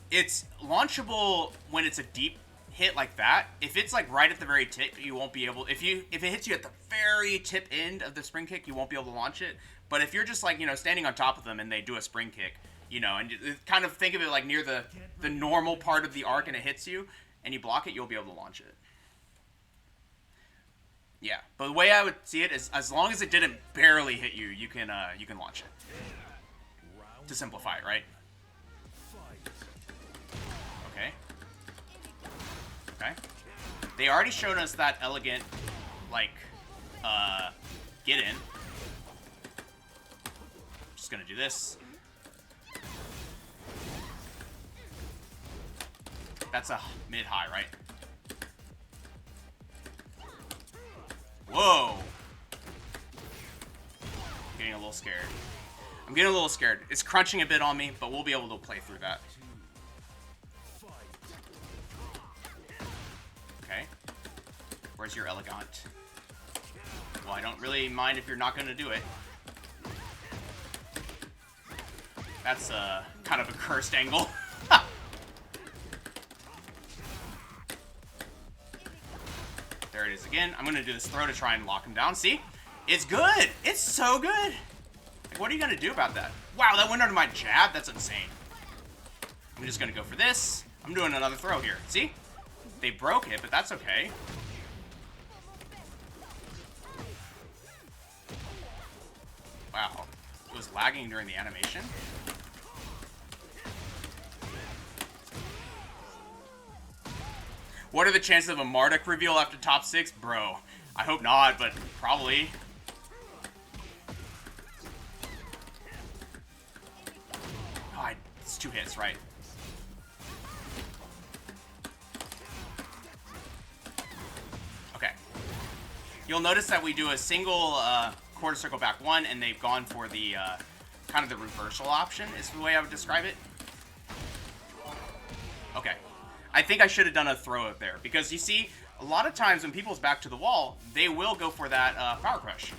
It's launchable when it's a deep hit like that. If it's like right at the very tip, you won't be able... If it hits you at the very tip end of the spring kick, you won't be able to launch it. But if you're just like, you know, standing on top of them and they do a spring kick, you know, and kind of think of it like near the normal part of the arc and it hits you, and you block it, you'll be able to launch it. Yeah, but the way I would see it is, as long as it didn't barely hit you, you can launch it. To simplify it, right? Okay. Okay. They already showed us that elegant, like, get in. Just gonna do this. That's a mid-high, right? Whoa! Getting a little scared. I'm getting a little scared. It's crunching a bit on me, but we'll be able to play through that. Okay. Where's your elegant? Well, I don't really mind if you're not going to do it. That's kind of a cursed angle. There it is again. I'm going to do this throw to try and lock him down. See? It's good. It's so good. Like, what are you going to do about that? Wow, that went under my jab. That's insane. I'm just going to go for this. I'm doing another throw here. See? They broke it, but that's okay. Wow. It was lagging during the animation. What are the chances of a Marduk reveal after top 6? Bro, I hope not, but probably. Oh, it's 2 hits, right? Okay. You'll notice that we do a single quarter circle back 1, and they've gone for the kind of the reversal option is the way I would describe it. Okay. I think I should have done a throw up there, because you see, a lot of times when people's back to the wall, they will go for that power crush.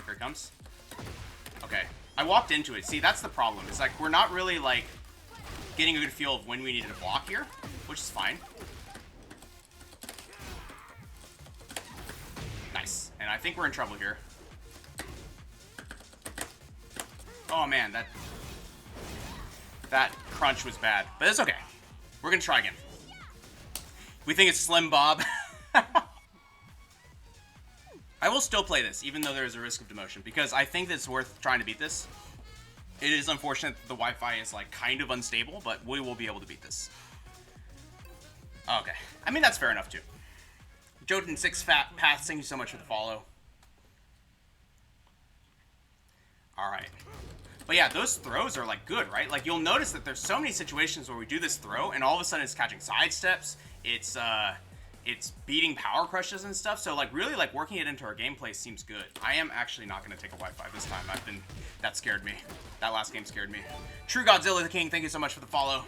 Here it comes. Okay. I walked into it. See, that's the problem. It's like, we're not really, like, getting a good feel of when we need to block here, which is fine. Nice. And I think we're in trouble here. Oh, man, that crunch was bad. But it's okay. We're going to try again. We think it's Slim Bob. I will still play this, even though there's a risk of demotion, because I think it's worth trying to beat this. It is unfortunate that the Wi-Fi is, like, kind of unstable, but we will be able to beat this. Okay. I mean, that's fair enough, too. Jotin6 Fat Paths, thank you so much for the follow. Alright. But yeah, those throws are, like, good, right? Like, you'll notice that there's so many situations where we do this throw, and all of a sudden it's catching side steps, it's beating power crushes and stuff, so, like, really, like, working it into our gameplay seems good. I am actually not going to take a Wi-Fi this time. That scared me. That last game scared me. True Godzilla the King, thank you so much for the follow.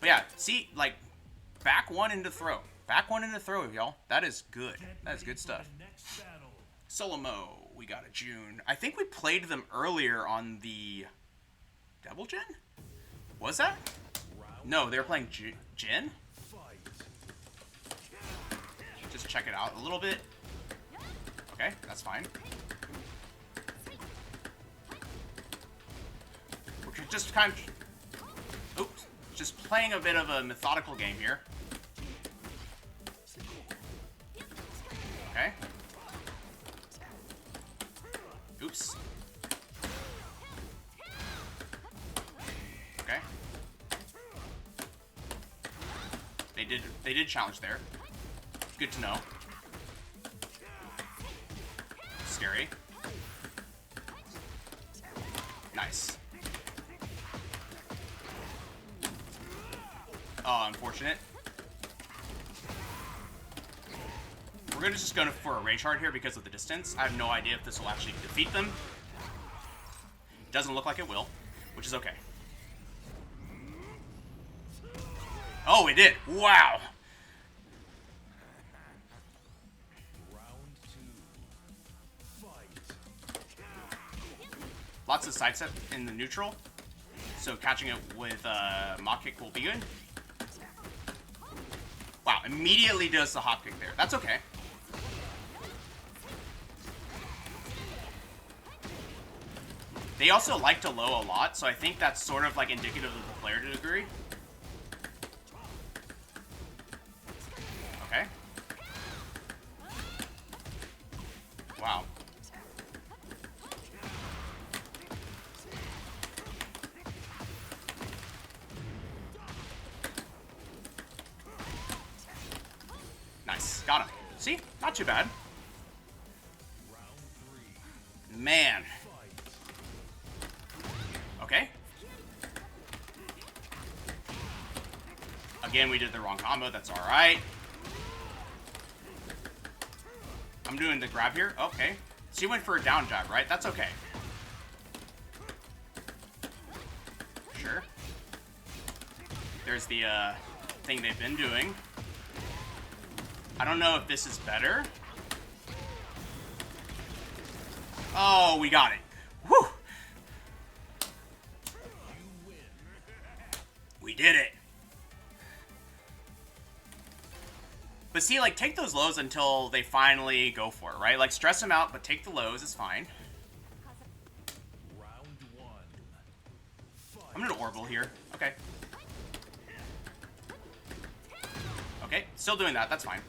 But yeah, see, like, back 1 into throw. Back 1 into throw, y'all. That is good. That is good stuff. Solomo, we got a June. I think we played them earlier on the Double Gen? Was that? No, they were playing Jin? Just check it out a little bit. Okay, that's fine. We're just kind of... Oops. Just playing a bit of a methodical game here. Okay. Oops. Okay. They did challenge there. Good to know. Scary. Nice. Oh, unfortunate. We're gonna just go for a rage hard here because of the distance. I have no idea if this will actually defeat them. Doesn't look like it will, which is okay. Oh, it did. Wow. Lots of sidestep in the neutral, so catching it with Mach Kick will be good. Wow, immediately does the hop kick there. That's okay. They also like to low a lot, so I think that's sort of like indicative of the player to a degree. Okay. Wow. Nice. Got him. See? Not too bad. Man. Okay. Again, we did the wrong combo. That's alright. I'm doing the grab here. Okay. She went for a down jab, right? That's okay. Sure. There's the thing they've been doing. I don't know if this is better. Oh, we got it. Whew. We did it. But see, like, take those lows until they finally go for it, right? Like, stress them out, but take the lows. It's fine. I'm gonna orbital here. Okay. Okay, still doing that. That's fine.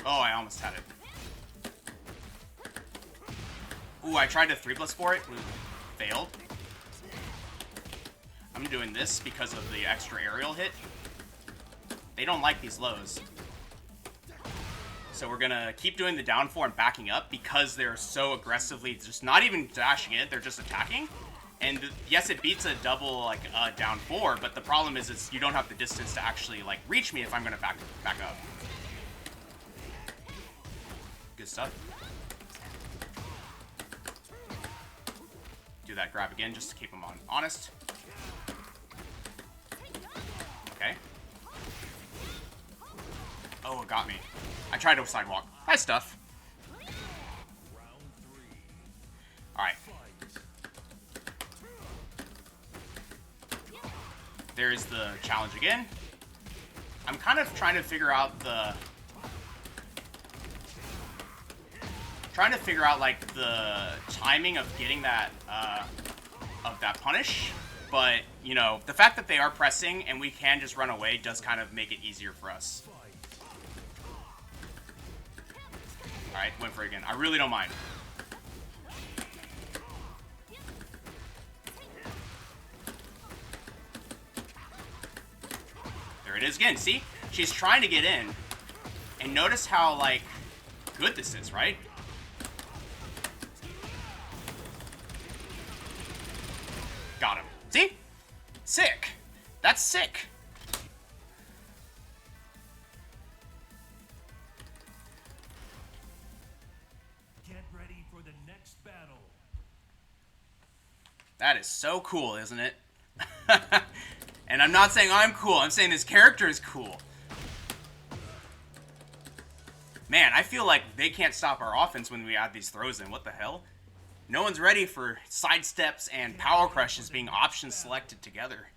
Oh, I almost had it. Ooh, I tried to 3+4 it. Failed. I'm doing this because of the extra aerial hit. They don't like these lows. So we're gonna keep doing the down 4 and backing up because they're so aggressively just not even dashing it, they're just attacking. And yes, it beats a double like down 4, but the problem is you don't have the distance to actually like reach me if I'm gonna back up. Good stuff. Do that grab again just to keep him honest. Okay. Oh, it got me. I tried to sidewalk. Nice stuff. Alright. There's the challenge again. I'm kind of trying to figure out like the timing of getting that punish, but you know, the fact that they are pressing and we can just run away does kind of make it easier for us. Alright, went for it again. I really don't mind. There it is again. See? She's trying to get in. And notice how, like, good this is, right? Got him. See? Sick. That's sick. Get ready for the next battle. That is so cool, isn't it? And I'm not saying I'm cool. I'm saying this character is cool. Man, I feel like they can't stop our offense when we add these throws in. What the hell? No one's ready for sidesteps and power crushes being option selected together.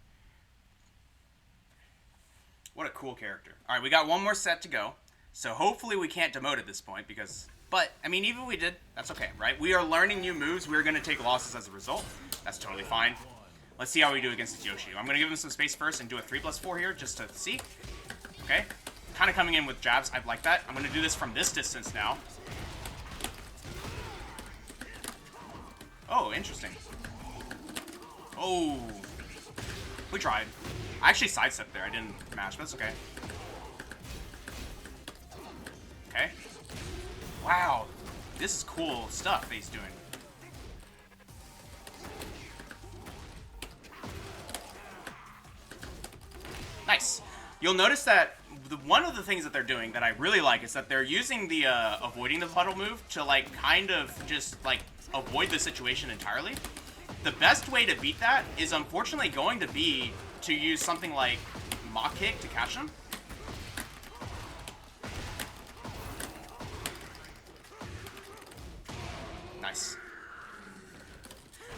What a cool character. Alright, we got one more set to go. So hopefully we can't demote at this point because... But, I mean, even if we did, that's okay, right? We are learning new moves. We're going to take losses as a result. That's totally fine. Let's see how we do against this Yoshi. I'm going to give him some space first and do a 3+4 here just to see. Okay. Kind of coming in with jabs. I like that. I'm going to do this from this distance now. Oh, interesting. Oh. We tried. I actually sidestepped there. I didn't mash, but that's okay. Okay. Wow. This is cool stuff that he's doing. Nice. You'll notice that one of the things that they're doing that I really like is that they're using the avoiding the puddle move to like kind of just like avoid the situation entirely. The best way to beat that is unfortunately going to be to use something like Mach Kick to catch them. Nice.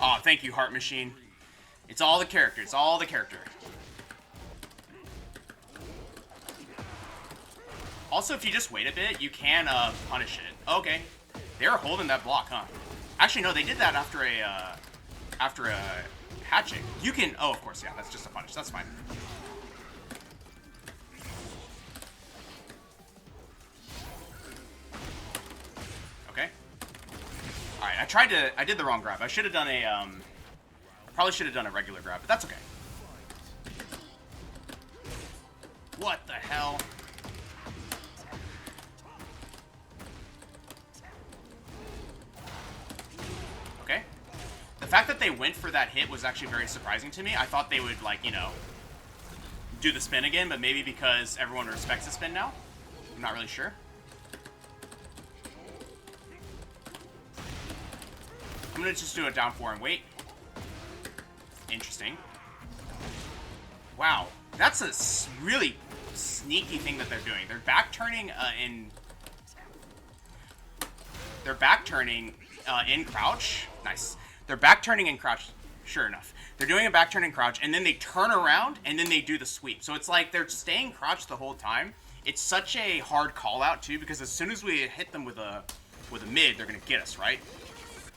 Oh, thank you, Heart Machine. It's all the character. It's all the character. Also, if you just wait a bit, you can punish it. Okay. They were holding that block, huh? Actually, no, they did that after a hatching. You can... Oh, of course, yeah, that's just a punish. That's fine. Okay. Alright, I did the wrong grab. I should have done a, probably should have done a regular grab, but that's okay. What the hell? Okay. The fact that they went for that hit was actually very surprising to me. I thought they would, like, you know, do the spin again, but maybe because everyone respects the spin now. I'm not really sure. I'm gonna just do a down 4 and wait. Interesting. Wow. That's a really sneaky thing that they're doing. They're back turning They're back turning in crouch. Nice. They're back turning in crouch. Sure enough. They're doing a back turn in crouch, and then they turn around, and then they do the sweep. So it's like they're staying crouched the whole time. It's such a hard call out too, because as soon as we hit them with a mid, they're gonna get us, right?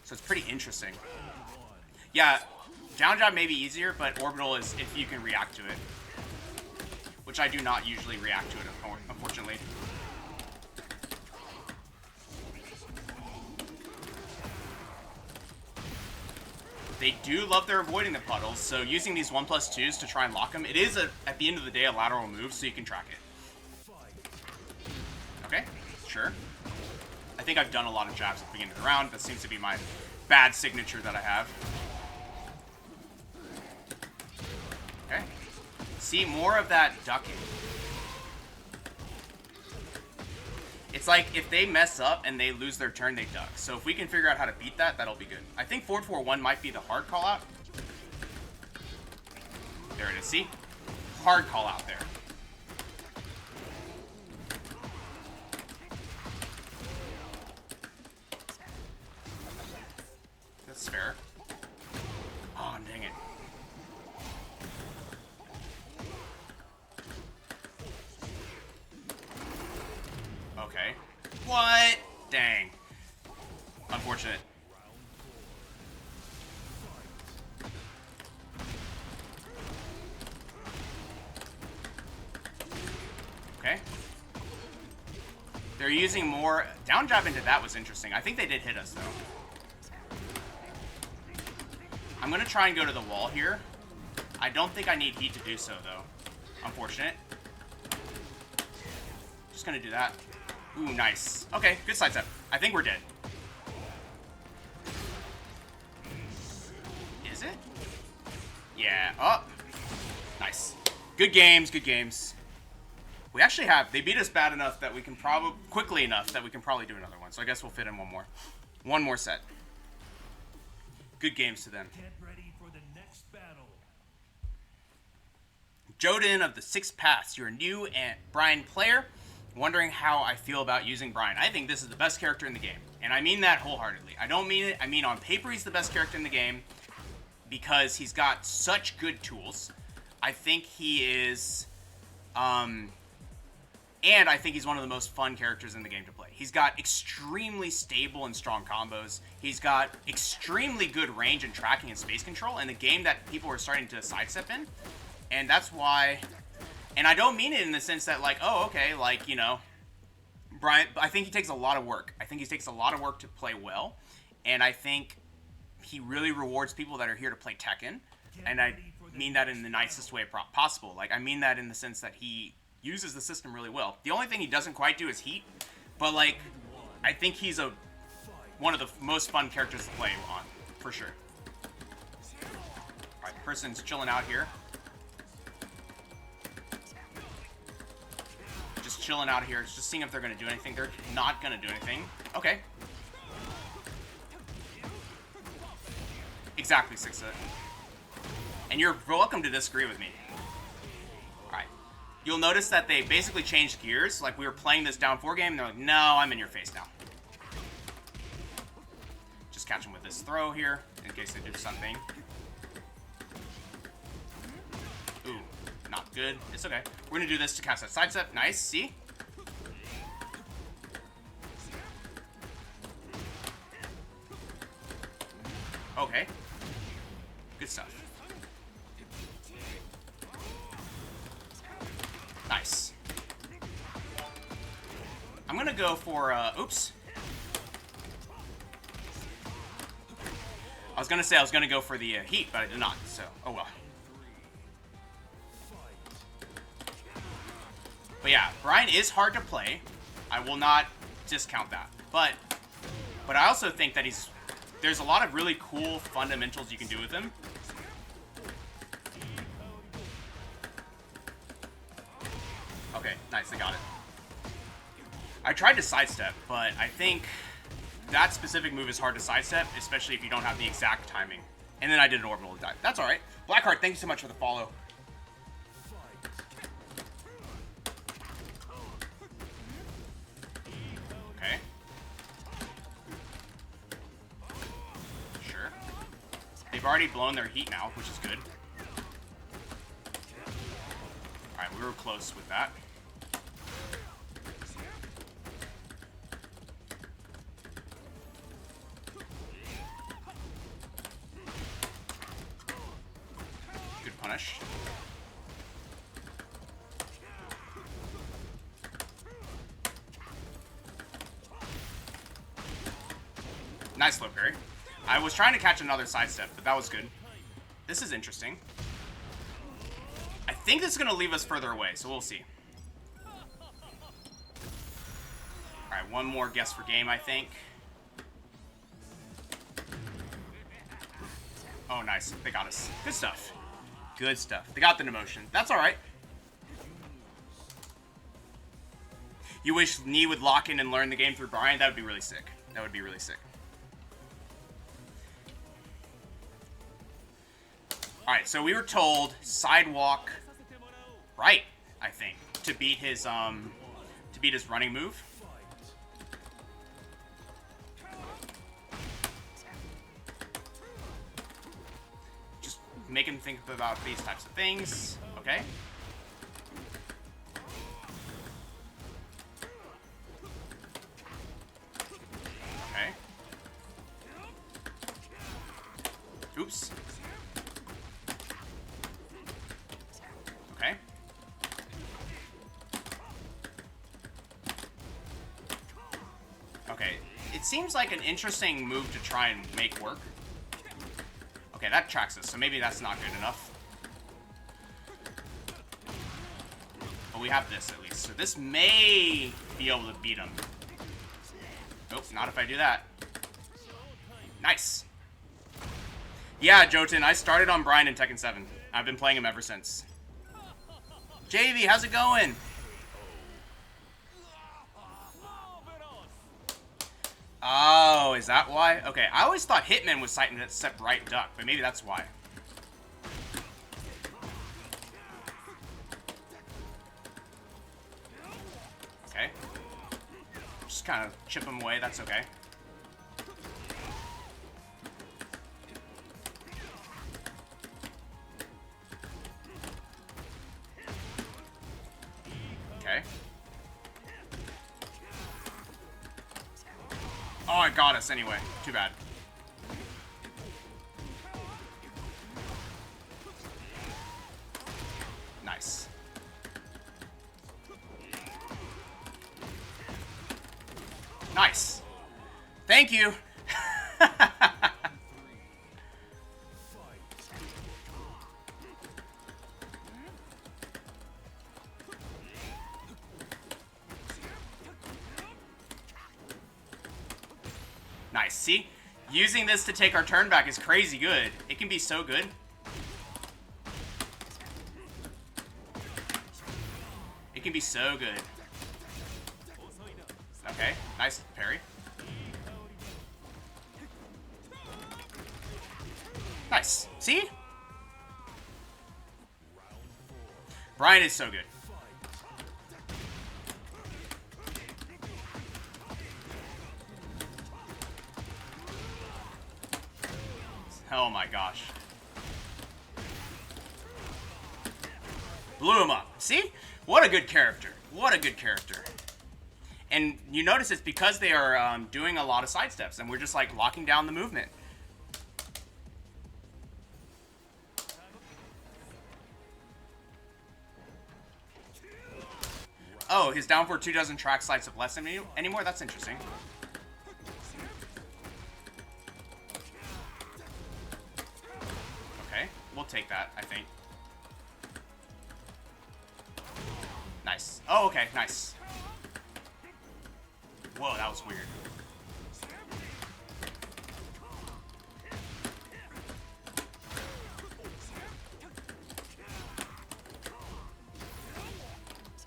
So it's pretty interesting. Yeah, down jab may be easier, but orbital is if you can react to it. Which I do not usually react to it, unfortunately. They do love their avoiding the puddles, so using these 1+2s to try and lock them, it is, at the end of the day, a lateral move, so you can track it. Okay, Sure. I think I've done a lot of jabs at the beginning of the round. That seems to be my bad signature that I have. Okay. See, more of that ducking. It's like if they mess up and they lose their turn, they duck. So if we can figure out how to beat that, that'll be good. I think forward 4-1 might be the hard call out. There it is. See? Hard call out there. That's fair. Oh, dang it. Okay. What? Dang. Unfortunate. Okay. They're using more... Down jab into that was interesting. I think they did hit us, though. I'm going to try and go to the wall here. I don't think I need heat to do so, though. Unfortunate. Just going to do that. Ooh, nice. Okay, good sidestep. I think we're dead. Is it? Yeah. Oh. Nice. Good games, good games. We actually have... They beat us bad enough that we can probably... Quickly enough that we can probably do another one. So I guess we'll fit in one more. One more set. Good games to them. Get ready for the next battle. Joden of the Sixth Paths. You're a new and Bryan player. Wondering how I feel about using Bryan. I think this is the best character in the game. And I mean that wholeheartedly. I don't mean it. I mean on paper he's the best character in the game because he's got such good tools. I think he is... And I think he's one of the most fun characters in the game to play. He's got extremely stable and strong combos. He's got extremely good range and tracking and space control in the game that people are starting to sidestep in. And that's why... And I don't mean it in the sense that, like, oh, okay, like, you know, Bryan... I think he takes a lot of work. I think he takes a lot of work to play well. And I think he really rewards people that are here to play Tekken. And I mean that in the nicest way possible. Like, I mean that in the sense that he... uses the system really well. The only thing he doesn't quite do is heat, but like, I think he's one of the most fun characters to play on, for sure. Alright, the person's chilling out here. Just chilling out here, just seeing if they're going to do anything. They're not going to do anything. Okay. Exactly, 6-it. And you're welcome to disagree with me. You'll notice that they basically changed gears. Like, we were playing this down 4 game, and they're like, no, I'm in your face now. Just catch him with this throw here, in case they do something. Ooh, not good. It's okay. We're going to do this to catch that sidestep. Nice, see? Okay. Good stuff. Nice. I'm gonna go for, oops. I was gonna say I was gonna go for the heat, but I did not, so, oh well. But yeah, Bryan is hard to play. I will not discount that. But I also think that there's a lot of really cool fundamentals you can do with him. Okay, nice, I got it. I tried to sidestep, but I think that specific move is hard to sidestep, especially if you don't have the exact timing. And then I did an orbital dive. That's alright. Blackheart, thank you so much for the follow. Okay. Sure. They've already blown their heat now, which is good. Alright, we were close with that. Good punish. Nice low parry. I was trying to catch another sidestep, but that was good. This is interesting. I think this is going to leave us further away, so we'll see. Alright, one more guess for game, I think. Oh, nice. They got us. Good stuff. Good stuff. They got the emotion. That's alright. You wish Nee would lock in and learn the game through Bryan? That would be really sick. That would be really sick. Alright, so we were told sidewalk right, I think, to beat his running move. Just make him think about these types of things. Okay. Okay. Oops. Okay. Okay. It seems like an interesting move to try and make work. Okay, that tracks us, so maybe that's not good enough. But we have this at least, so this may be able to beat him. Nope, not if I do that. Nice. Yeah, Jotin, I started on Bryan in Tekken 7. I've been playing him ever since. JV, how's it going? Oh, is that why? Okay, I always thought Hitman was citing that step right duck, but maybe that's why. Okay. Just kind of chip him away, that's okay. Okay. Oh, it got us anyway. Too bad. Nice. Nice. Thank you. Nice. See? Using this to take our turn back is crazy good. It can be so good. It can be so good. Okay. Nice parry. Nice. See? Bryan is so good. Oh my gosh. Blew him up. See? What a good character. What a good character. And you notice it's because they are doing a lot of side steps, and we're just like locking down the movement. Oh, his down forward 2 doesn't track side step less anymore? That's interesting. Okay, we'll take that, I think. Nice. Oh, okay, nice. Whoa, that was weird.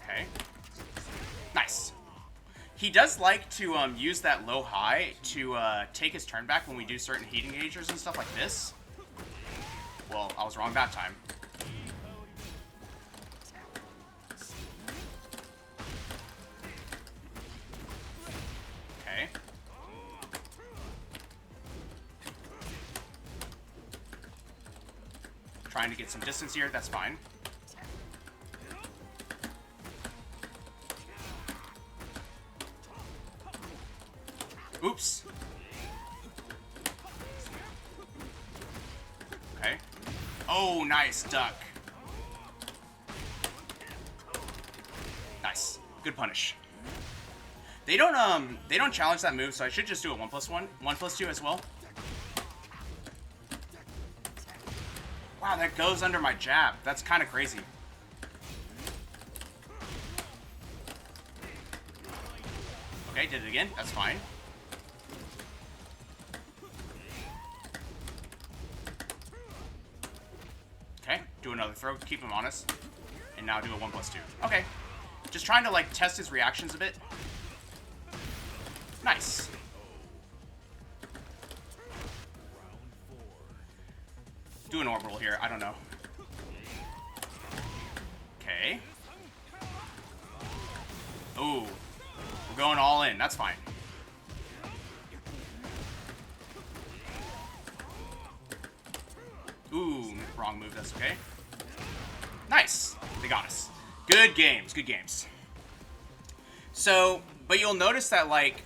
Okay. Nice. He does like to use that low high to take his turn back when we do certain heat engagers and stuff like this. Well, I was wrong that time. Okay. Trying to get some distance here, that's fine. Oops. Okay. Oh, nice duck. Nice. Good punish. They don't challenge that move, so I should just do a 1+1, 1+2 as well. Wow, that goes under my jab. That's kind of crazy. Okay, did it again. That's fine. Okay, do another throw to keep him honest. And now do a 1+2. Okay. Just trying to, like, test his reactions a bit. Nice. Do an orbital here. I don't know. Okay. Ooh. We're going all in. That's fine. Ooh, wrong move. That's okay. Nice. They got us. Good games. Good games. So, but you'll notice that, like,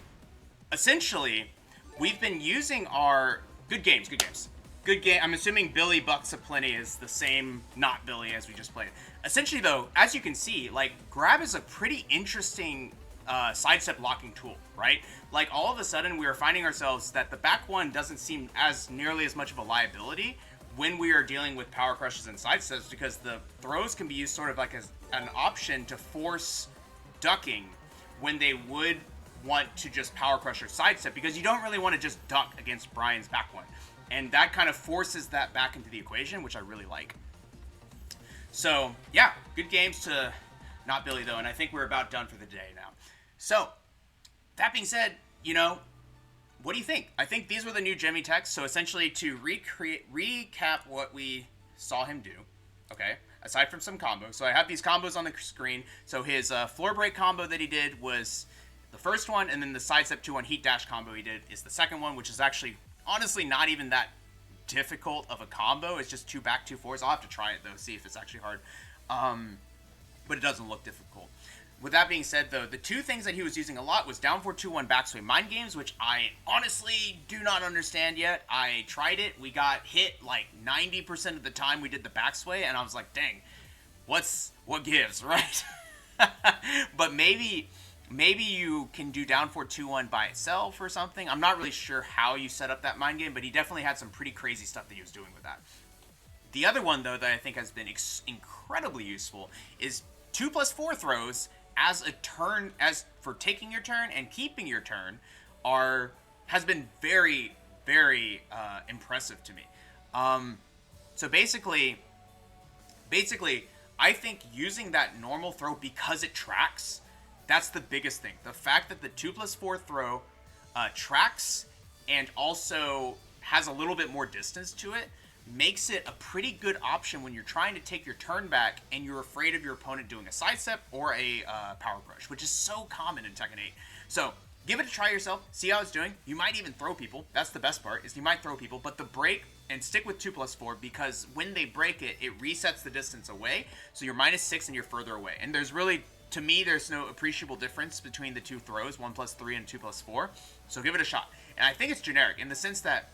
essentially, we've been using our... Good games. Good games. Good game. I'm assuming Billy Bucks Aplenty is the same not Billy as we just played. Essentially, though, as you can see, like, grab is a pretty interesting sidestep blocking tool, right? Like, all of a sudden, we are finding ourselves that the back one doesn't seem as nearly as much of a liability when we are dealing with power crushes and sidesteps, because the throws can be used sort of like as an option to force ducking when they would want to just power crush or sidestep, because you don't really want to just duck against Bryan's back one. And that kind of forces that back into the equation, which I really like. So, yeah, good games to not Billy, though, and I think we're about done for the day now. So, that being said, you know, what do you think? I think these were the new Jimmy techs, so essentially to recap what we saw him do, okay, aside from some combos. So I have these combos on the screen. So his floor break combo that he did was the first one, and then the sidestep 2-1 heat dash combo he did is the second one, which is actually honestly not even that difficult of a combo. It's just 2 back 2 forwards. I'll have to try it though, see if it's actually hard. But it doesn't look difficult. With that being said, though, the two things that he was using a lot was down 4-2-1 backsway mind games, which I honestly do not understand yet. I tried it. We got hit like 90% of the time we did the backsway, and I was like, dang, what gives, right? But maybe you can do down 4-2-1 by itself or something. I'm not really sure how you set up that mind game, but he definitely had some pretty crazy stuff that he was doing with that. The other one, though, that I think has been incredibly useful is 2+4 throws as a turn, as for taking your turn and keeping your turn, has been very, very impressive to me. So basically, I think using that normal throw, because it tracks, that's the biggest thing. The fact that the 2+4 throw tracks and also has a little bit more distance to it makes it a pretty good option when you're trying to take your turn back and you're afraid of your opponent doing a sidestep or a power crush, which is so common in Tekken 8. So give it a try yourself, see how it's doing. You might even throw people. That's the best part, is you might throw people, but the break, and stick with 2+4, because when they break it, it resets the distance away, so you're -6 and you're further away. And there's really, to me, there's no appreciable difference between the two throws, 1+3 and 2+4, so give it a shot. And I think it's generic in the sense that,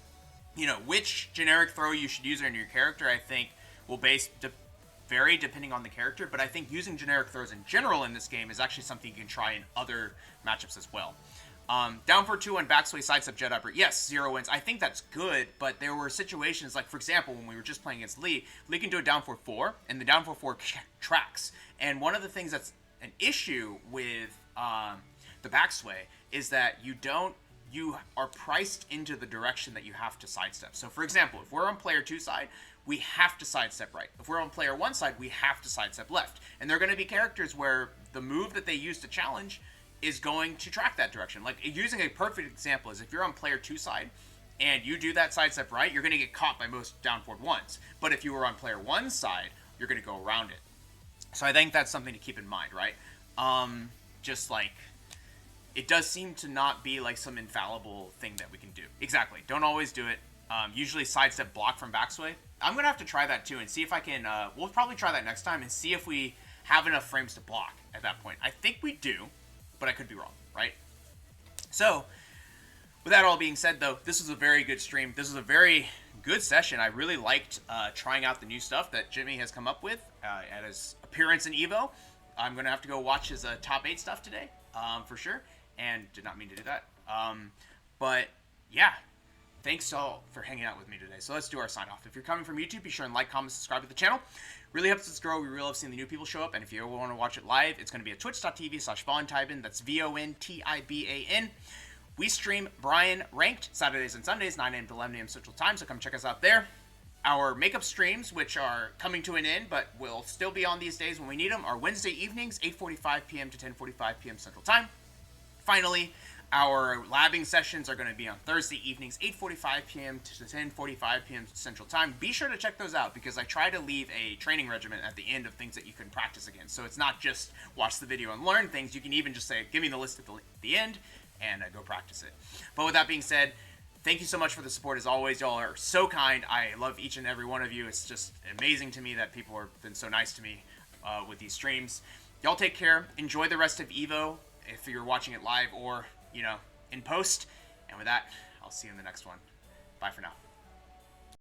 you know, which generic throw you should use on your character, I think, will vary depending on the character, but I think using generic throws in general in this game is actually something you can try in other matchups as well. Down 4-2-1 backsway sidestep jet upper. Yes, 0 wins. I think that's good, but there were situations like, for example, when we were just playing against Lee can do a down 4-4, and the down 4-4 tracks. And one of the things that's an issue with the backsway is that you are priced into the direction that you have to sidestep. So, for example, if we're on player 2 side, we have to sidestep right. If we're on player 1 side, we have to sidestep left. And there are going to be characters where the move that they use to challenge is going to track that direction. Like, using a perfect example is if you're on player 2 side and you do that sidestep right, you're going to get caught by most down forward ones. But if you were on player 1 side, you're going to go around it. So I think that's something to keep in mind, right? Just like, it does seem to not be like some infallible thing that we can do. Exactly. Don't always do it. Usually sidestep block from backsway. I'm going to have to try that too and see if I can... we'll probably try that next time and see if we have enough frames to block at that point. I think we do, but I could be wrong, right? So, with that all being said, though, this was a very good stream. This was a very good session. I really liked trying out the new stuff that Jimmy has come up with at his appearance in EVO. I'm going to have to go watch his top 8 stuff today, for sure. And did not mean to do that. But yeah, thanks all for hanging out with me today. So let's do our sign off. If you're coming from YouTube, be sure and like, comment, subscribe to the channel. Really helps us grow. We really love seeing the new people show up. And if you ever want to watch it live, it's going to be at twitch.tv/VonTiban. That's VonTiban. We stream Bryan Ranked Saturdays and Sundays, 9 a.m. to 11 a.m. Central Time, so come check us out there. Our makeup streams, which are coming to an end, but will still be on these days when we need them, are Wednesday evenings, 8:45 p.m. to 10:45 p.m. Central Time. Finally, our labbing sessions are going to be on Thursday evenings, 8:45 p.m. to 10:45 p.m. Central Time. Be sure to check those out because I try to leave a training regimen at the end of things that you can practice against. So it's not just watch the video and learn things. You can even just say, give me the list at the end, and go practice it. But with that being said, thank you so much for the support as always. Y'all are so kind. I love each and every one of you. It's just amazing to me that people have been so nice to me with these streams. Y'all take care. Enjoy the rest of EVO if you're watching it live or, in post. And with that, I'll see you in the next one. Bye for now.